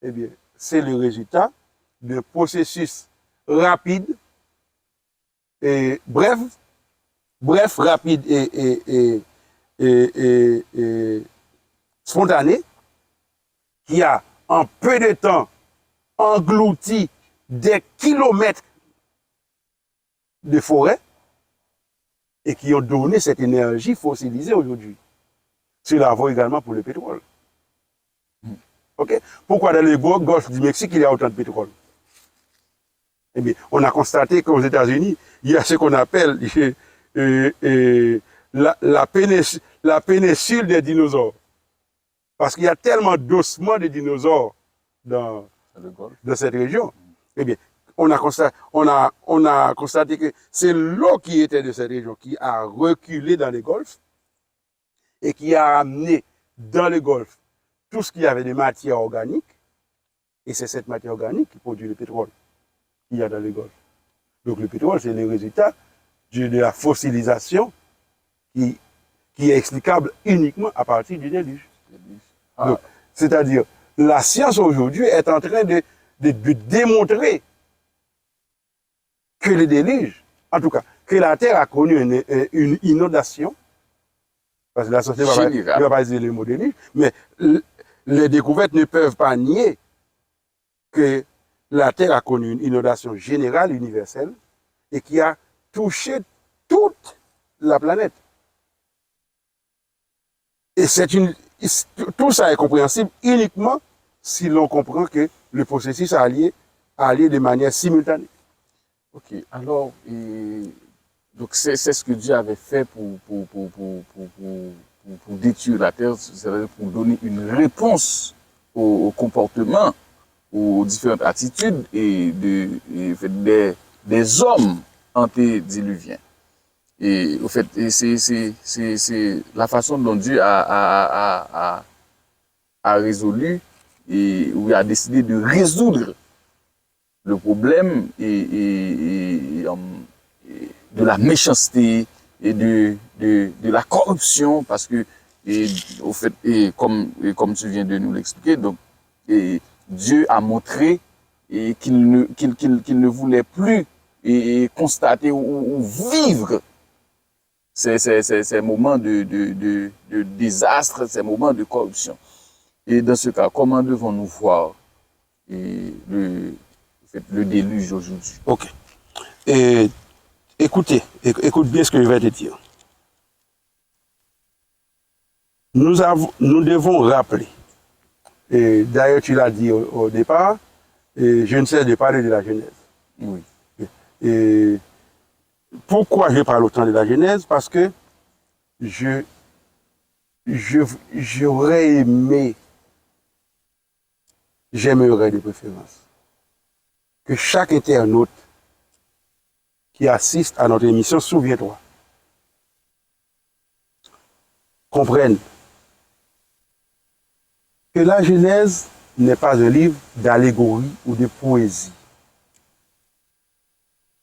Eh bien, c'est le résultat d'un processus rapide et bref, rapide et spontané, qui a en peu de temps englouti des kilomètres de forêt et qui ont donné cette énergie fossilisée aujourd'hui. Cela vaut également pour le pétrole. Okay? Pourquoi dans le golfe du Mexique, il y a autant de pétrole? Eh bien, on a constaté qu'aux États-Unis, il y a ce qu'on appelle la péninsule des dinosaures. Parce qu'il y a tellement d'ossements de dinosaures dans cette région. Eh bien, on a constaté que c'est l'eau qui était de cette région qui a reculé dans les golfs et qui a amené dans les golfs tout ce qu'il y avait de matière organique. Et c'est cette matière organique qui produit le pétrole qu'il y a dans les golfs. Donc le pétrole, c'est le résultat de la fossilisation qui est explicable uniquement à partir du déluge. Donc, c'est-à-dire, la science aujourd'hui est en train de démontrer que le déluge, en tout cas, que la Terre a connu une inondation, parce que la société ne va pas utiliser le mot déluge, mais les découvertes ne peuvent pas nier que la Terre a connu une inondation générale, universelle, et qui a touché toute la planète. Et tout ça est compréhensible uniquement si l'on comprend que le processus a lié de manière simultanée. Ok, alors, donc c'est ce que Dieu avait fait pour détruire la terre, c'est-à-dire pour donner une réponse au comportement, aux différentes attitudes des hommes antédiluviens. Et au fait, c'est la façon dont Dieu a résolu ou a décidé de résoudre le problème de la méchanceté et de la corruption, parce que au fait, comme tu viens de nous l'expliquer, donc Dieu a montré qu'il ne voulait plus constater ou vivre ces moments de désastre, ces moments de corruption. Et dans ce cas, comment devons-nous voir le déluge aujourd'hui? Ok. Et écoute bien ce que je vais te dire. Nous devons rappeler, et d'ailleurs tu l'as dit au départ, et je ne cesse de parler de la Genèse. Oui. Et pourquoi je parle autant de la Genèse? Parce que j'aimerais de préférence que chaque internaute qui assiste à notre émission, souviens-toi, comprenne que la Genèse n'est pas un livre d'allégorie ou de poésie.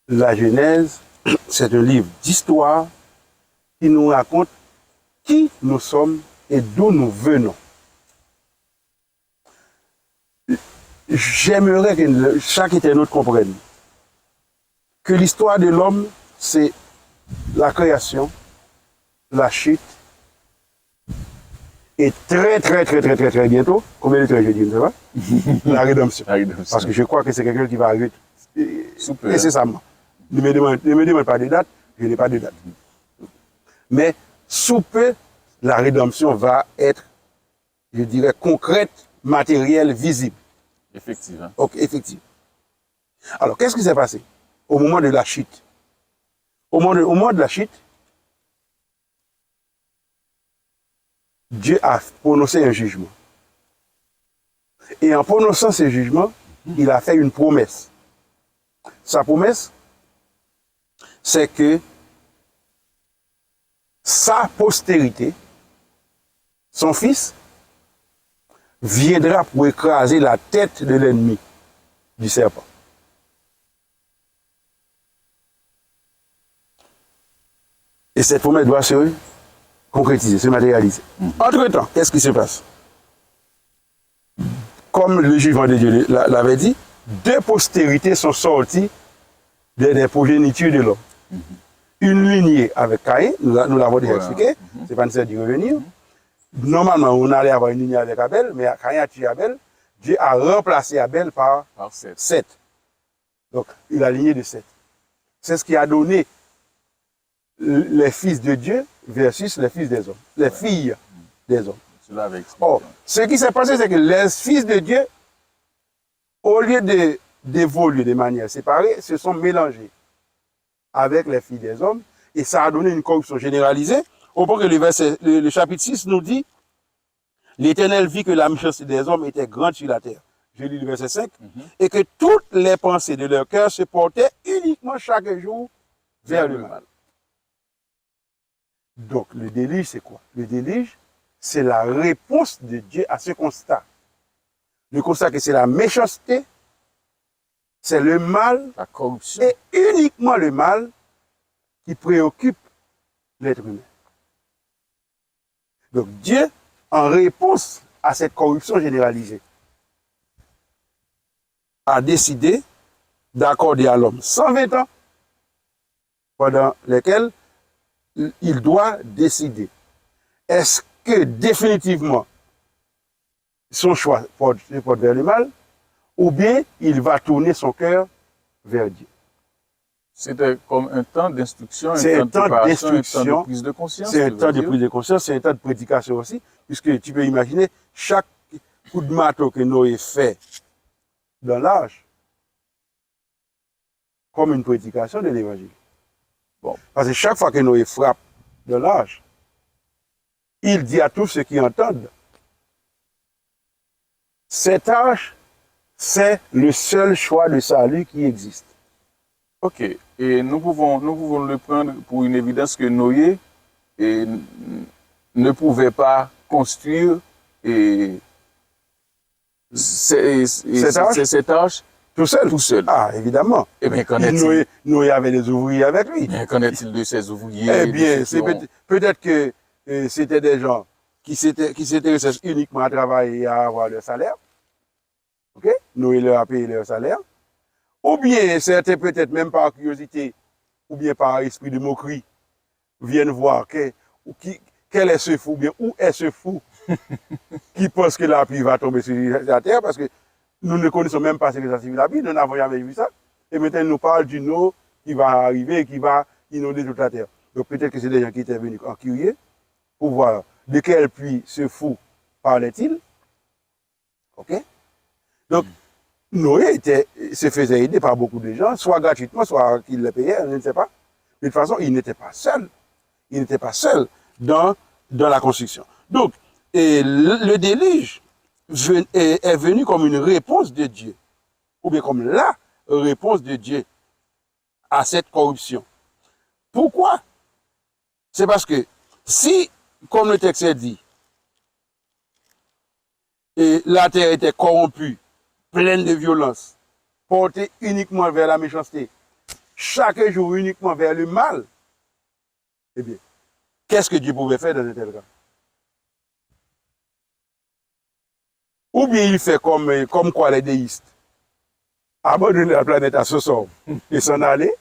La Genèse, c'est un livre d'histoire qui nous raconte qui nous sommes et d'où nous venons. J'aimerais que chaque internaute comprenne que l'histoire de l'homme, c'est la création, la chute, et très bientôt, combien de temps je dis, ne sais pas, la rédemption. Parce que je crois que c'est quelqu'un qui va arriver nécessairement. Ne me demande pas de date, je n'ai pas de date. Mais sous peu, la rédemption va être, je dirais, concrète, matérielle, visible. Effectivement. Ok, effectivement. Alors, qu'est-ce qui s'est passé au moment de la chute? Au moment de la chute, Dieu a prononcé un jugement. Et en prononçant ce jugement, il a fait une promesse. Sa promesse, c'est que sa postérité, son fils, viendra pour écraser la tête de l'ennemi du serpent. Et cette promesse doit se concrétiser, se matérialiser. Entre-temps, qu'est-ce qui se passe? Comme le jugement de Dieu l'avait dit, deux postérités sont sorties des progénitures de l'homme. Une lignée avec Caïn, nous l'avons déjà expliqué, c'est pas nécessaire d'y revenir. Normalement, on allait avoir une lignée avec Abel, mais Caïn a tué Abel. Dieu a remplacé Abel par Seth. Donc, il a lignée de Seth. C'est ce qui a donné les fils de Dieu versus les fils des hommes, les filles des hommes. Or, ce qui s'est passé, c'est que les fils de Dieu, au lieu d'évoluer de manière séparée, se sont mélangés avec les filles des hommes, et ça a donné une corruption généralisée, au point que le chapitre 6 nous dit, l'Éternel vit que la méchanceté des hommes était grande sur la terre, je lis le verset 5, et que toutes les pensées de leur cœur se portaient uniquement chaque jour vers le mal. Donc, le déluge, c'est quoi? Le déluge, c'est la réponse de Dieu à ce constat. Le constat que c'est la méchanceté, c'est le mal, La corruption. et uniquement le mal qui préoccupe l'être humain. Donc, Dieu, en réponse à cette corruption généralisée, a décidé d'accorder à l'homme 120 ans pendant lesquels il doit décider. Est-ce que définitivement son choix porte vers le mal ou bien il va tourner son cœur vers Dieu? C'était comme un temps d'instruction, C'est un temps préparation, un temps d'instruction, de prise de conscience. c'est un tu veux temps de dire? prise de conscience, c'est un temps de prédication aussi, puisque tu peux imaginer chaque coup de marteau que Noé fait dans l'arche comme une prédication de l'évangile. Bon, parce que chaque fois que Noé frappe dans l'arche, il dit à tous ceux qui entendent, cette arche, c'est le seul choix de salut qui existe. Ok, et nous pouvons le prendre pour une évidence que Noé ne pouvait pas construire cette arche Tout seul. tout seul. Ah, évidemment. Eh bien, qu'en est-il? Noé avait des ouvriers avec lui. Qu'en est-il de ses ouvriers? Eh bien, de ceux qui ont- peut-être que c'était des gens qui s'intéressaient uniquement à travailler et à avoir leur salaire. OK? Noé leur a payé leur salaire. Ou bien, certains, peut-être même par curiosité, ou bien par esprit de moquerie, viennent voir quel est ce fou, ou bien où est ce fou qui pense que la pluie va tomber sur la terre, parce que nous ne connaissons même pas ce que ça signifie la pluie, nous n'avons jamais vu ça. Et maintenant, ils nous parlent d'une eau qui va arriver et qui va inonder toute la terre. Donc peut-être que c'est des gens qui étaient venus en curieux pour voir de quelle pluie ce fou parlait-il. OK? Donc, Noé se faisait aider par beaucoup de gens, soit gratuitement, soit qu'il les payait, je ne sais pas. De toute façon, il n'était pas seul. Il n'était pas seul dans la construction. Donc, le déluge est venu comme une réponse de Dieu, ou bien comme la réponse de Dieu à cette corruption. Pourquoi? C'est parce que si, comme le texte dit, la terre était corrompue, pleine de violence, portée uniquement vers la méchanceté, chaque jour uniquement vers le mal, eh bien, qu'est-ce que Dieu pouvait faire dans un tel cas? Ou bien il fait comme quoi les déistes, abandonner la planète à ce sort et s'en aller,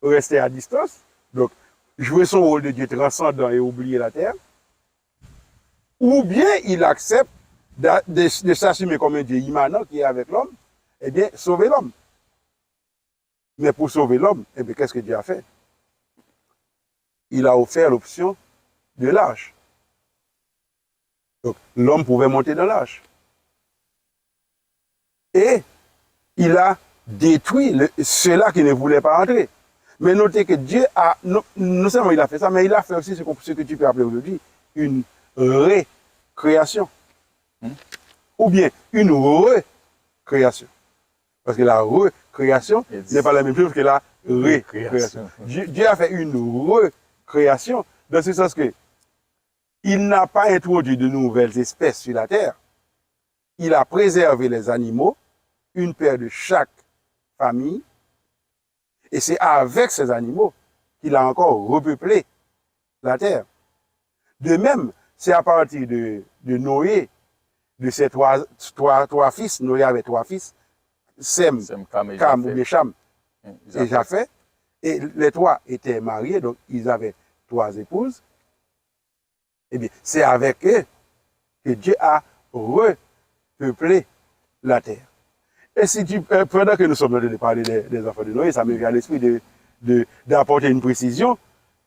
rester à distance, donc jouer son rôle de Dieu transcendant et oublier la terre, ou bien il accepte de s'assumer comme un Dieu immanent qui est avec l'homme, eh bien, sauver l'homme. Mais pour sauver l'homme, eh bien, qu'est-ce que Dieu a fait? Il a offert l'option de l'arche. Donc, l'homme pouvait monter dans l'arche. Et il a détruit ceux-là qui ne voulaient pas entrer. Mais notez que Dieu a, non seulement il a fait ça, mais il a fait aussi ce que tu peux appeler aujourd'hui une récréation. Ou bien une recréation. Parce que la recréation n'est pas la même chose que la récréation. Dieu a fait une recréation dans ce sens que il n'a pas introduit de nouvelles espèces sur la terre. Il a préservé les animaux, une paire de chaque famille, et c'est avec ces animaux qu'il a encore repeuplé la terre. De même, c'est à partir de Noé, de ses trois fils, Noé avait 3 fils, Sem, Cam ou bien Cham et Japheth, et les 3 étaient mariés, donc ils avaient 3 épouses. Eh bien, c'est avec eux que Dieu a repeuplé la terre. Et si pendant que nous sommes en train de parler des enfants de Noé, ça me vient à l'esprit d'apporter une précision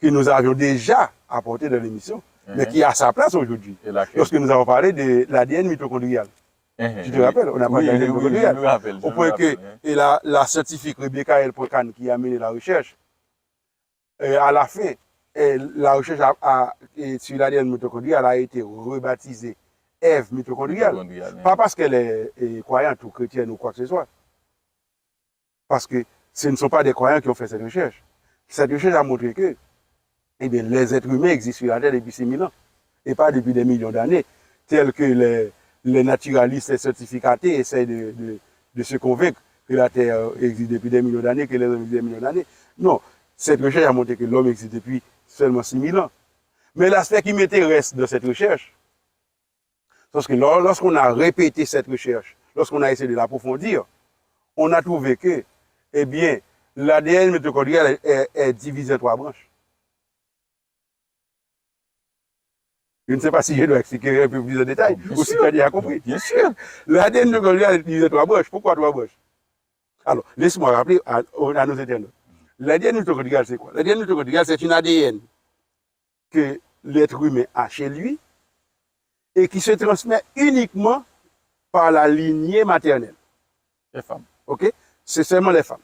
que nous avions déjà apportée dans l'émission, mais qui a sa place aujourd'hui. Lorsque nous avons parlé de l'ADN mitochondrial. Tu te rappelles? On a parlé de l'ADN mitochondrial. Au point que la scientifique Rebecca L. Pocan qui a mené la recherche, à la fin, la recherche sur l'ADN mitochondrial a été rebaptisée Ève mitochondriale. Pas parce qu'elle est croyante ou chrétienne ou quoi que ce soit. Parce que ce ne sont pas des croyants qui ont fait cette recherche. Cette recherche a montré que eh bien, les êtres humains existent sur la Terre depuis 6000 ans et pas depuis des millions d'années, tels que les naturalistes, les certificatés essayent de se convaincre que la Terre existe depuis des millions d'années, que les hommes existent depuis des millions d'années. Non, cette recherche a montré que l'homme existe depuis seulement 6000 ans. Mais l'aspect qui m'intéresse de cette recherche, parce que lorsqu'on a répété cette recherche, lorsqu'on a essayé de l'approfondir, on a trouvé que, eh bien, l'ADN mitochondrial est divisé en 3 branches. Je ne sais pas si je dois expliquer un peu plus de détails, ou si tu as déjà compris. Bien sûr. L'ADN mitochondrial est divisé en 3 branches. Pourquoi 3 branches? Alors, laisse-moi rappeler à nos internautes. L'ADN mitochondrial, c'est quoi? L'ADN mitochondrial, c'est une ADN que l'être humain a chez lui et qui se transmet uniquement par la lignée maternelle. Les femmes. OK? C'est seulement les femmes.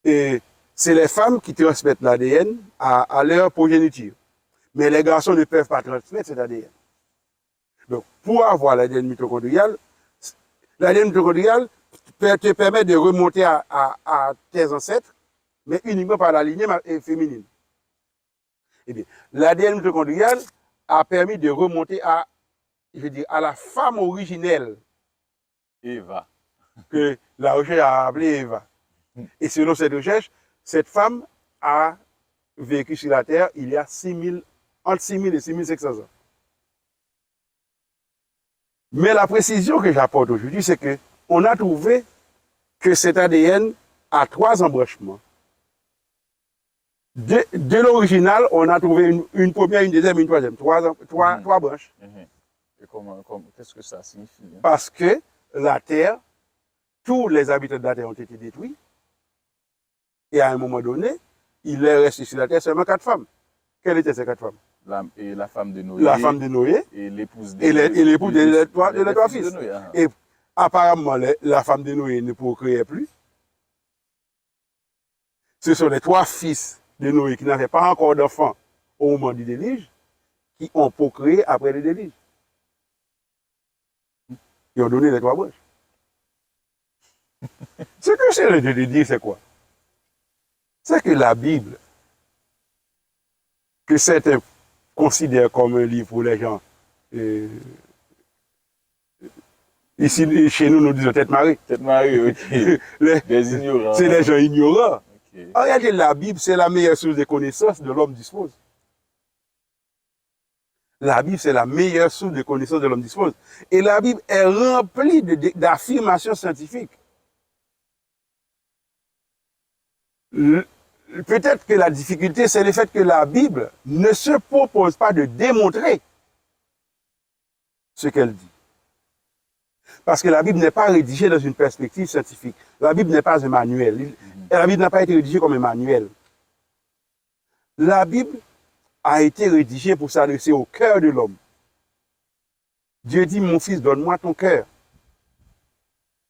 Et c'est les femmes qui transmettent l'ADN à leur progéniture. Mais les garçons ne peuvent pas transmettre cet ADN. Donc, pour avoir l'ADN mitochondrial te permet de remonter à tes ancêtres, mais uniquement par la lignée féminine. Eh bien, l'ADN mitochondrial a permis de remonter à la femme originelle. Eva. Que la recherche a appelée Eva. Et selon cette recherche, cette femme a vécu sur la Terre il y a entre 6000 et 6500 ans. Mais la précision que j'apporte aujourd'hui, c'est que on a trouvé que cet ADN a 3 embranchements. De l'original, on a trouvé une première, une deuxième, une troisième. 3 branches. Et qu'est-ce que ça signifie? Parce que la Terre, tous les habitants de la Terre ont été détruits. Et à un moment donné, il est resté sur la Terre seulement 4 femmes. Quelles étaient ces 4 femmes? La femme de Noé. La femme de Noé. Et l'épouse de 3 fils. Et apparemment, la femme de Noé ne procréait plus. Ce sont les 3 fils de Noé qui n'avaient pas encore d'enfants au moment du déluge, qui ont procréé après le déluge. Ils ont donné les 3 branches. Ce que j'essaie de dire, c'est quoi? C'est que la Bible, que certains considèrent comme un livre pour les gens, ici, chez nous, nous disons tête marée. Tête marée, ok. Des ignorants. C'est les gens ignorants. Okay. En réalité, la Bible, c'est la meilleure source de connaissances de l'homme dispose. La Bible, c'est la meilleure source de connaissances de l'homme dispose. Et la Bible est remplie d'affirmations scientifiques. Peut-être que la difficulté, c'est le fait que la Bible ne se propose pas de démontrer ce qu'elle dit. Parce que la Bible n'est pas rédigée dans une perspective scientifique. La Bible n'est pas un manuel. La Bible n'a pas été rédigée comme un manuel. La Bible a été rédigée pour s'adresser au cœur de l'homme. Dieu dit, mon fils, donne-moi ton cœur.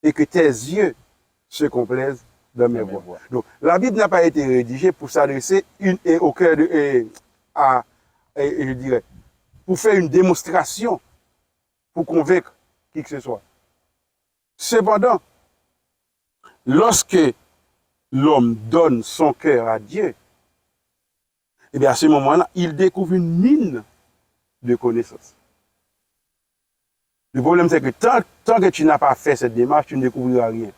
Et que tes yeux se complaisent dans mes voies. Donc, la Bible n'a pas été rédigée pour s'adresser au cœur je dirais, pour faire une démonstration, pour convaincre qui que ce soit. Cependant, lorsque l'homme donne son cœur à Dieu, eh bien à ce moment-là, il découvre une mine de connaissances. Le problème, c'est que tant que tu n'as pas fait cette démarche, tu ne découvriras rien.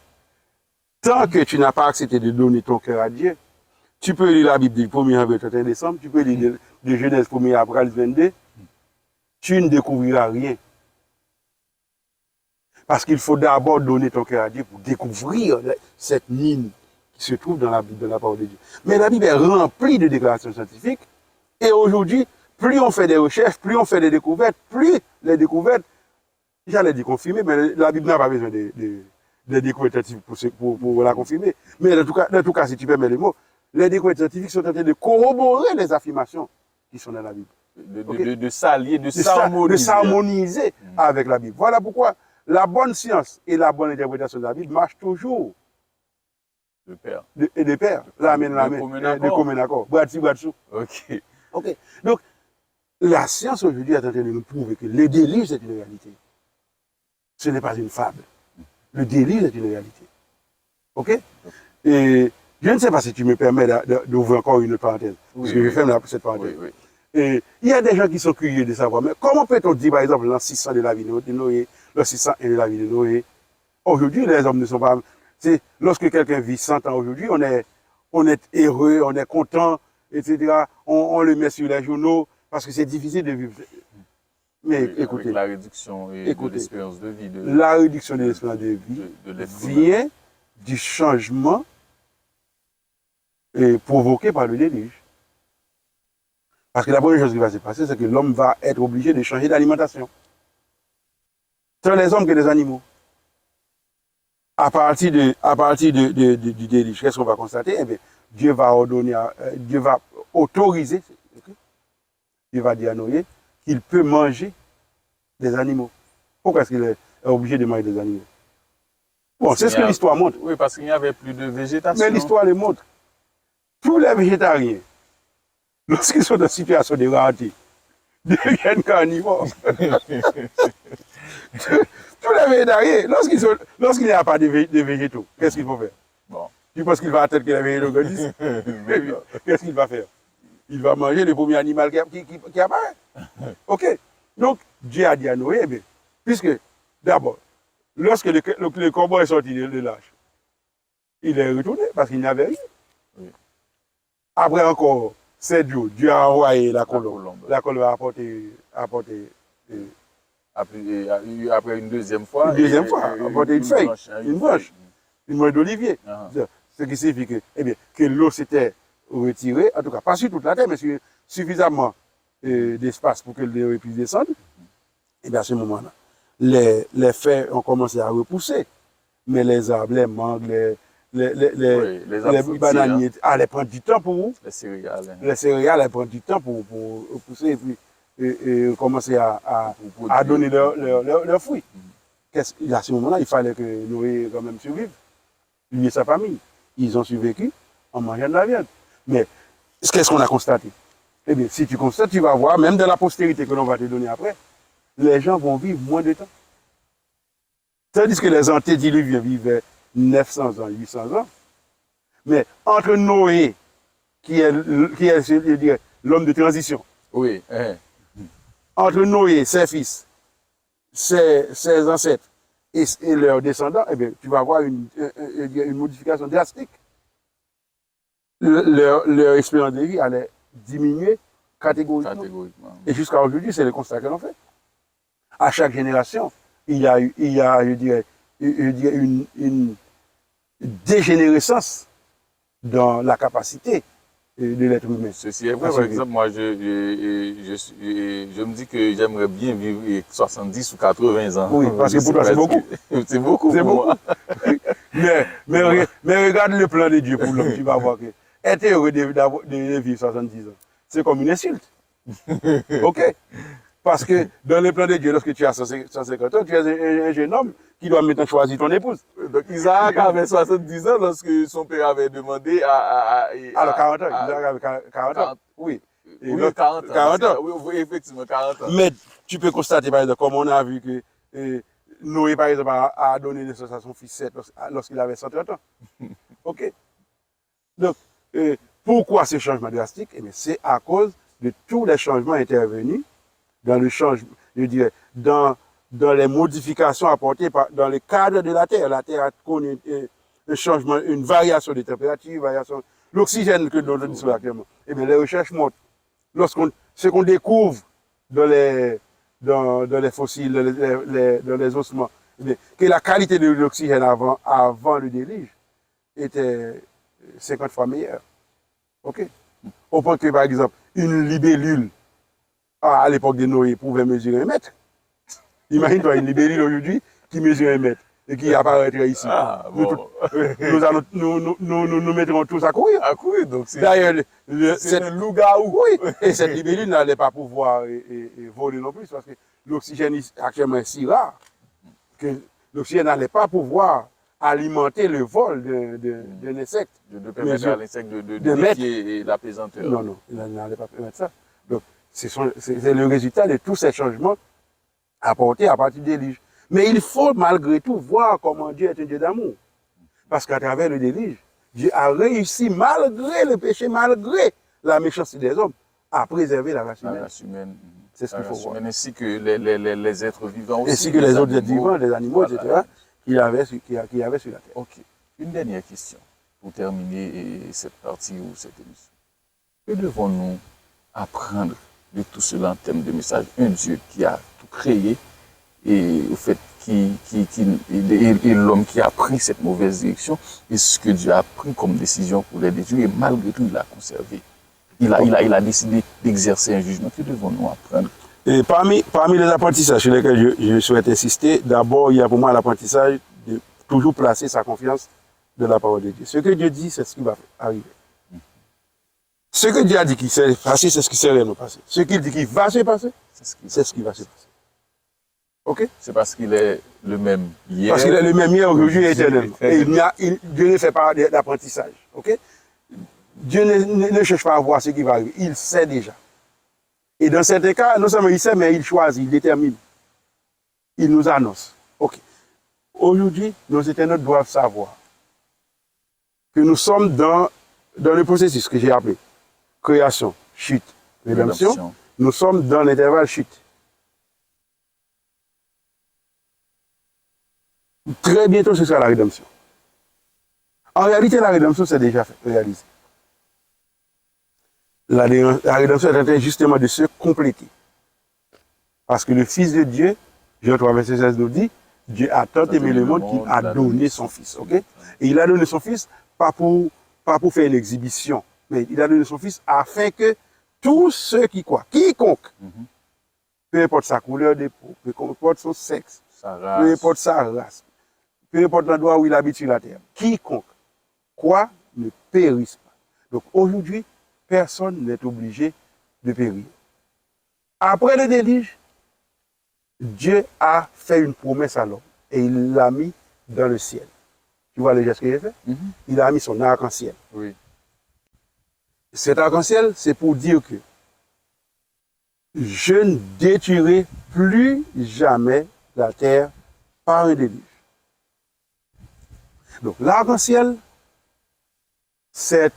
Tant que tu n'as pas accepté de donner ton cœur à Dieu, tu peux lire la Bible du 1er avril au 31 décembre, tu peux lire de Genèse 1er avril 22, tu ne découvriras rien. Parce qu'il faut d'abord donner ton cœur à Dieu pour découvrir cette mine qui se trouve dans la Bible, dans la parole de Dieu. Mais la Bible est remplie de déclarations scientifiques. Et aujourd'hui, plus on fait des recherches, plus on fait des découvertes, plus les découvertes, j'allais dire confirmées, mais la Bible n'a pas besoin de découvertes scientifiques pour la confirmer. Mais en tout cas, si tu permets les mots, les découvertes scientifiques sont en train de corroborer les affirmations qui sont dans la Bible. De s'allier, de s'harmoniser avec la Bible. Voilà pourquoi la bonne science et la bonne interprétation de la Bible marchent toujours. De pair. De pair. La main, de commun accord. Bras dessus, bras dessous. Ok. Ok. Donc, la science aujourd'hui est en train de nous prouver que le déluge est une réalité. Ce n'est pas une fable. Le déluge est une réalité. OK? Et je ne sais pas si tu me permets d'ouvrir encore une autre parenthèse. Oui, parce que je ferme cette parenthèse. Et il y a des gens qui sont curieux de savoir, mais comment peut-on dire, par exemple, l'an 600 de la vie de Noé, l'an 601 de la vie de Noé? Aujourd'hui, les hommes ne sont pas... Lorsque quelqu'un vit 100 ans aujourd'hui, on est heureux, on est content, etc. On le met sur les journaux parce que c'est difficile de vivre. Mais Oui, écoutez, avec la réduction de l'espérance de vie. La réduction de l'espérance de vie vient du changement provoqué par le déluge. Parce que la première chose qui va se passer, c'est que l'homme va être obligé de changer d'alimentation. Tant les hommes que les animaux. À partir du déluge, qu'est-ce qu'on va constater? Eh bien, Dieu va autoriser, Dieu va dire à Noé qu'il peut manger des animaux. Pourquoi est-ce qu'il est obligé de manger des animaux? Bon, c'est ce que l'histoire montre. Oui, parce qu'il n'y avait plus de végétation. Mais l'histoire le montre. Tous les végétariens, lorsqu'ils sont dans une situation de rareté, deviennent carnivores. Tous les végétariens, lorsqu'il n'y a pas de végétaux, qu'est-ce qu'il faut faire? Bon. Tu penses qu'il va attendre que les végétaux grandissent? Qu'est-ce qu'il va faire? Il va manger le premier animal qui apparaît. OK. Donc, Dieu a dit à Noé, eh bien, puisque, d'abord, lorsque le corbeau est sorti de l'âge, il est retourné parce qu'il n'y avait rien. Oui. Après encore 7 jours, Dieu a envoyé la colombe. La colombe a apporté après une deuxième fois. Apporté une feuille, une branche d'olivier. Ce qui signifie que l'eau s'était retirée, en tout cas pas sur toute la terre, mais sur suffisamment d'espace pour que l'eau puisse descendre. Et bien à ce moment-là, les feuilles ont commencé à repousser. Mais les arbres, les mangues, les bananiers, elles prennent du temps pour... Les céréales. Les céréales, elles prennent du temps pour pousser et puis et commencer à donner leurs fruits. À ce moment-là, il fallait que Noé quand même survive. Lui et sa famille. Ils ont survécu en mangeant de la viande. Mais qu'est-ce qu'on a constaté? Eh bien, si tu constates, tu vas voir, même dans la postérité que l'on va te donner après, les gens vont vivre moins de temps. Tandis que les antédiluviens vivaient 900 ans, 800 ans. Mais entre Noé, qui est je dirais, l'homme de transition, oui. Entre Noé, ses fils, ses ancêtres et leurs descendants, eh bien, tu vas avoir une modification drastique. Leur espérance de vie allait diminuer catégoriquement. Et jusqu'à aujourd'hui, c'est le constat que l'on fait. À chaque génération, il y a je dirais, une dégénérescence dans la capacité de l'être humain. Ceci est vrai. Par exemple, moi, je me dis que j'aimerais bien vivre 70 ou 80 ans. Oui, parce que pour toi, c'est beaucoup. C'est beaucoup pour moi. mais regarde le plan de Dieu pour l'homme, tu vas voir que être heureux de vivre 70 ans, c'est comme une insulte. OK? Parce que dans le plan de Dieu, lorsque tu as 150 ans, tu es un jeune homme qui doit maintenant choisir ton épouse. Donc Isaac avait 70 ans lorsque son père avait demandé alors 40 ans, Isaac avait 40 ans. Oui. Oui, 40 ans. 40 ans. Oui, effectivement, 40 ans. Mais tu peux constater, par exemple, comme on a vu que Noé, par exemple, a donné naissance à son fils Seth lorsqu'il avait 130 ans. OK? Donc, pourquoi ce changement drastique? Eh bien, c'est à cause de tous les changements intervenus dans le changement, je dirais, dans les modifications apportées dans le cadre de la Terre. La Terre a connu un changement, une variation de température, l'oxygène que nous disons actuellement. Eh bien, les recherches montrent, ce qu'on découvre dans les fossiles, dans les ossements, eh bien, que la qualité de l'oxygène avant le déluge était 50 fois meilleure. OK? Au point que, par exemple, une libellule, à l'époque de Noé, pouvait mesurer 1 mètre. Imagine-toi une libellule aujourd'hui qui mesure 1 mètre et qui apparaîtrait ici. Ah, bon. Nous mettrons tous à courir. À courir, donc c'est... D'ailleurs, c'est un loup-garou. Oui, et cette libellule n'allait pas pouvoir voler non plus parce que l'oxygène actuellement est si rare que l'oxygène n'allait pas pouvoir alimenter le vol d'un insecte. De permettre à l'insecte de défier la pesanteur. Non, il n'allait pas permettre ça. Donc, c'est le résultat de tous ces changements apportés à partir du déluge. Mais il faut malgré tout voir comment Dieu est un Dieu d'amour. Parce qu'à travers le déluge, Dieu a réussi, malgré le péché, malgré la méchanceté des hommes, à préserver la race humaine. C'est ce qu'il faut voir. Ainsi que les êtres vivants aussi. Ainsi que les autres êtres vivants, les animaux, voilà, etc., qu'il y avait sur la terre. Ok. Une dernière question pour terminer cette partie ou cette émission. Que devons-nous apprendre de tout cela en termes de message? Un Dieu qui a tout créé et au fait et l'homme qui a pris cette mauvaise direction et ce que Dieu a pris comme décision pour les détruire, et malgré tout, il a conservé. Il a décidé d'exercer un jugement. Que devons-nous apprendre? Et parmi les apprentissages sur lesquels je souhaite insister, d'abord, il y a pour moi l'apprentissage de toujours placer sa confiance dans la parole de Dieu. Ce que Dieu dit, c'est ce qui va arriver. Ce que Dieu a dit qu'il s'est passé, c'est ce qui s'est réellement passé. Ce qu'il dit qu'il va se passer, c'est ce qui va se passer. Ok? C'est parce qu'il est le même hier. Parce qu'il est le même hier, aujourd'hui et éternellement. Et Dieu ne fait pas d'apprentissage. Ok? Dieu ne cherche pas à voir ce qui va arriver. Il sait déjà. Et dans certains cas, non seulement il sait, mais il choisit, il détermine. Il nous annonce. Ok. Aujourd'hui, nos internautes doivent savoir que nous sommes dans le processus que j'ai appelé création, chute, rédemption. Nous sommes dans l'intervalle chute. Très bientôt, ce sera la rédemption. En réalité, la rédemption, c'est déjà réalisé. La rédemption est en train justement de se compléter. Parce que le Fils de Dieu, Jean 3, verset 16 nous dit, Dieu a tant aimé le monde qu'il a donné son Fils. Okay? Et il a donné son Fils pas pour faire une exhibition, mais il a donné son Fils afin que tous ceux qui croient, quiconque, peu importe sa couleur de peau, peu importe son sexe, peu importe sa race, peu importe l'endroit où il habite sur la terre, quiconque croit ne périsse pas. Donc aujourd'hui, personne n'est obligé de périr. Après le déluge, Dieu a fait une promesse à l'homme et il l'a mis dans le ciel. Tu vois le geste qu'il a fait? Il a mis son arc-en-ciel. Oui. Cet arc-en-ciel, c'est pour dire que je ne détruirai plus jamais la terre par un déluge. Donc l'arc-en-ciel, c'est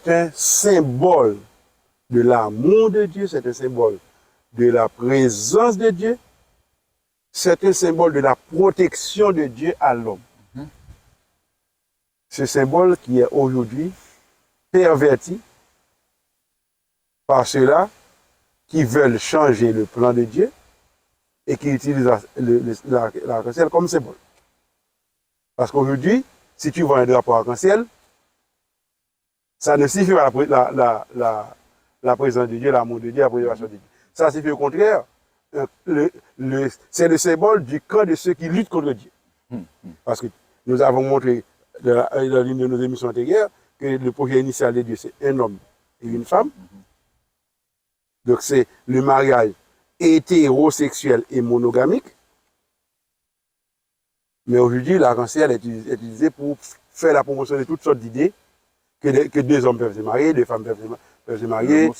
un symbole de l'amour de Dieu, c'est un symbole de la présence de Dieu, c'est un symbole de la protection de Dieu à l'homme. Ce symbole qui est aujourd'hui perverti par ceux-là qui veulent changer le plan de Dieu et qui utilisent l'arc-en-ciel comme symbole. Parce qu'aujourd'hui, si tu vois un drapeau arc-en-ciel, ça ne signifie pas la présence de Dieu, l'amour de Dieu, la préservation de Dieu. Ça signifie au contraire, c'est le symbole du camp de ceux qui luttent contre Dieu. Parce que nous avons montré dans l'une de nos émissions antérieures que le projet initial de Dieu, c'est un homme et une femme. Donc c'est le mariage hétérosexuel et monogamique. Mais aujourd'hui, l'arc-en-ciel est utilisé pour faire la promotion de toutes sortes d'idées que deux hommes peuvent se marier, deux femmes peuvent se marier,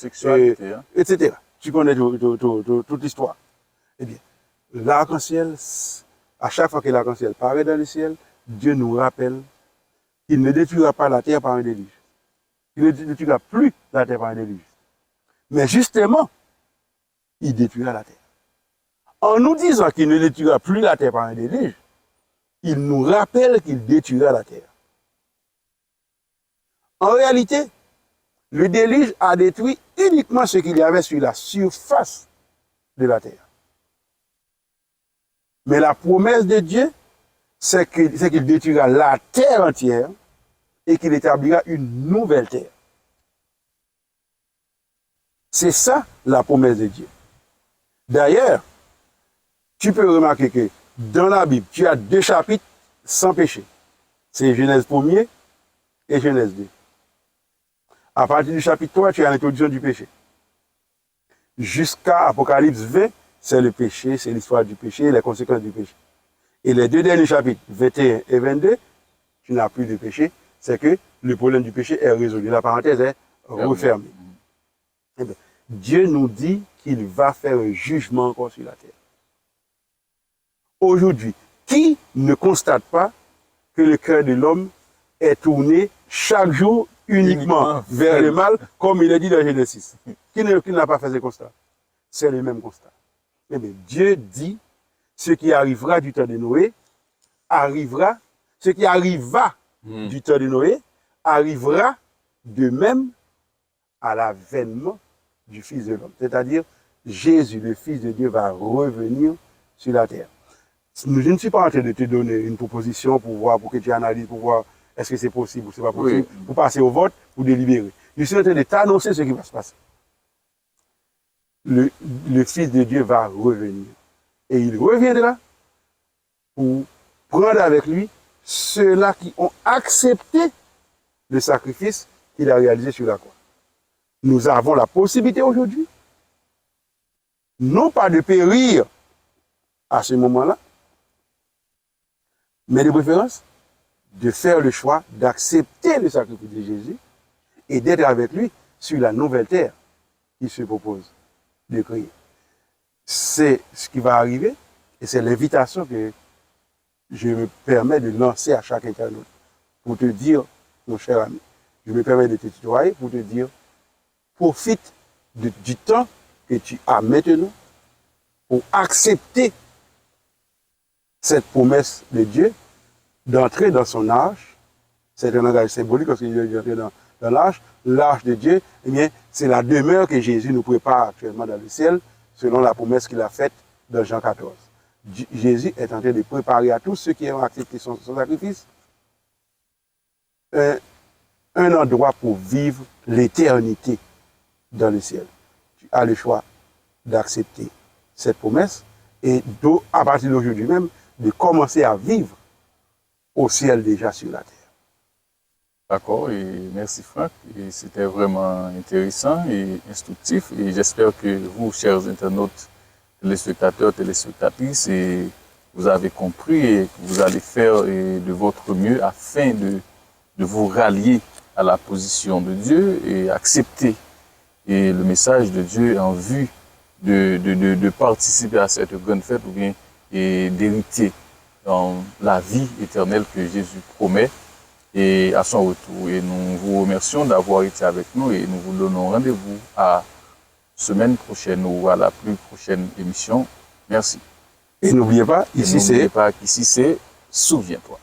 etc. Tu connais toute l'histoire. Eh bien, l'arc-en-ciel, à chaque fois que l'arc-en-ciel paraît dans le ciel, Dieu nous rappelle qu'il ne détruira pas la terre par un déluge. Il ne détruira plus la terre par un déluge. Mais justement, il détruira la terre. En nous disant qu'il ne détruira plus la terre par un déluge, il nous rappelle qu'il détruira la terre. En réalité, le déluge a détruit uniquement ce qu'il y avait sur la surface de la terre. Mais la promesse de Dieu, c'est qu'il détruira la terre entière et qu'il établira une nouvelle terre. C'est ça la promesse de Dieu. D'ailleurs, tu peux remarquer que dans la Bible, tu as deux chapitres sans péché. C'est Genèse 1er et Genèse 2. À partir du chapitre 3, tu as l'introduction du péché. Jusqu'à Apocalypse 20, c'est le péché, c'est l'histoire du péché, les conséquences du péché. Et les deux derniers chapitres, 21 et 22, tu n'as plus de péché, c'est que le problème du péché est résolu. La parenthèse est refermée. Eh bien, Dieu nous dit qu'il va faire un jugement encore sur la terre. Aujourd'hui, qui ne constate pas que le cœur de l'homme est tourné chaque jour uniquement vers le mal, comme il est dit dans Genèse 6? Qui n'a pas fait ce constat? C'est le même constat. Eh bien, Dieu dit, ce qui arrivera du temps de Noé, arrivera, ce qui arriva du temps de Noé, arrivera de même à l'avènement du Fils de l'homme. C'est-à-dire, Jésus, le Fils de Dieu, va revenir sur la terre. Je ne suis pas en train de te donner une proposition pour voir, pour que tu analyses, pour voir est-ce que c'est possible ou c'est pas possible, pour passer au vote, pour délibérer. Je suis en train de t'annoncer ce qui va se passer. Le Fils de Dieu va revenir. Et il reviendra pour prendre avec lui ceux-là qui ont accepté le sacrifice qu'il a réalisé sur la croix. Nous avons la possibilité aujourd'hui, non pas de périr à ce moment-là, mais de préférence, de faire le choix d'accepter le sacrifice de Jésus et d'être avec lui sur la nouvelle terre qu'il se propose de créer. C'est ce qui va arriver et c'est l'invitation que je me permets de lancer à chaque internaute pour te dire, mon cher ami, je me permets de te tutoyer pour te dire, profite du temps que tu as maintenant pour accepter cette promesse de Dieu d'entrer dans son arche. C'est un langage symbolique parce qu'il est entré dans l'arche. L'arche de Dieu, eh bien, c'est la demeure que Jésus nous prépare actuellement dans le ciel, selon la promesse qu'il a faite dans Jean 14. Jésus est en train de préparer à tous ceux qui ont accepté son sacrifice un endroit pour vivre l'éternité dans le ciel. Tu as le choix d'accepter cette promesse et à partir d'aujourd'hui même, de commencer à vivre au ciel déjà sur la terre. D'accord, et merci Franck. Et c'était vraiment intéressant et instructif. Et j'espère que vous, chers internautes, téléspectateurs, téléspectatrices, et vous avez compris et que vous allez faire de votre mieux afin de vous rallier à la position de Dieu et accepter le message de Dieu en vue de participer à cette grande fête ou bien d'hériter dans la vie éternelle que Jésus promet et à son retour. Et nous vous remercions d'avoir été avec nous et nous vous donnons rendez-vous à semaine prochaine ou à la plus prochaine émission. Merci. Et n'oubliez pas, ici c'est Souviens-toi.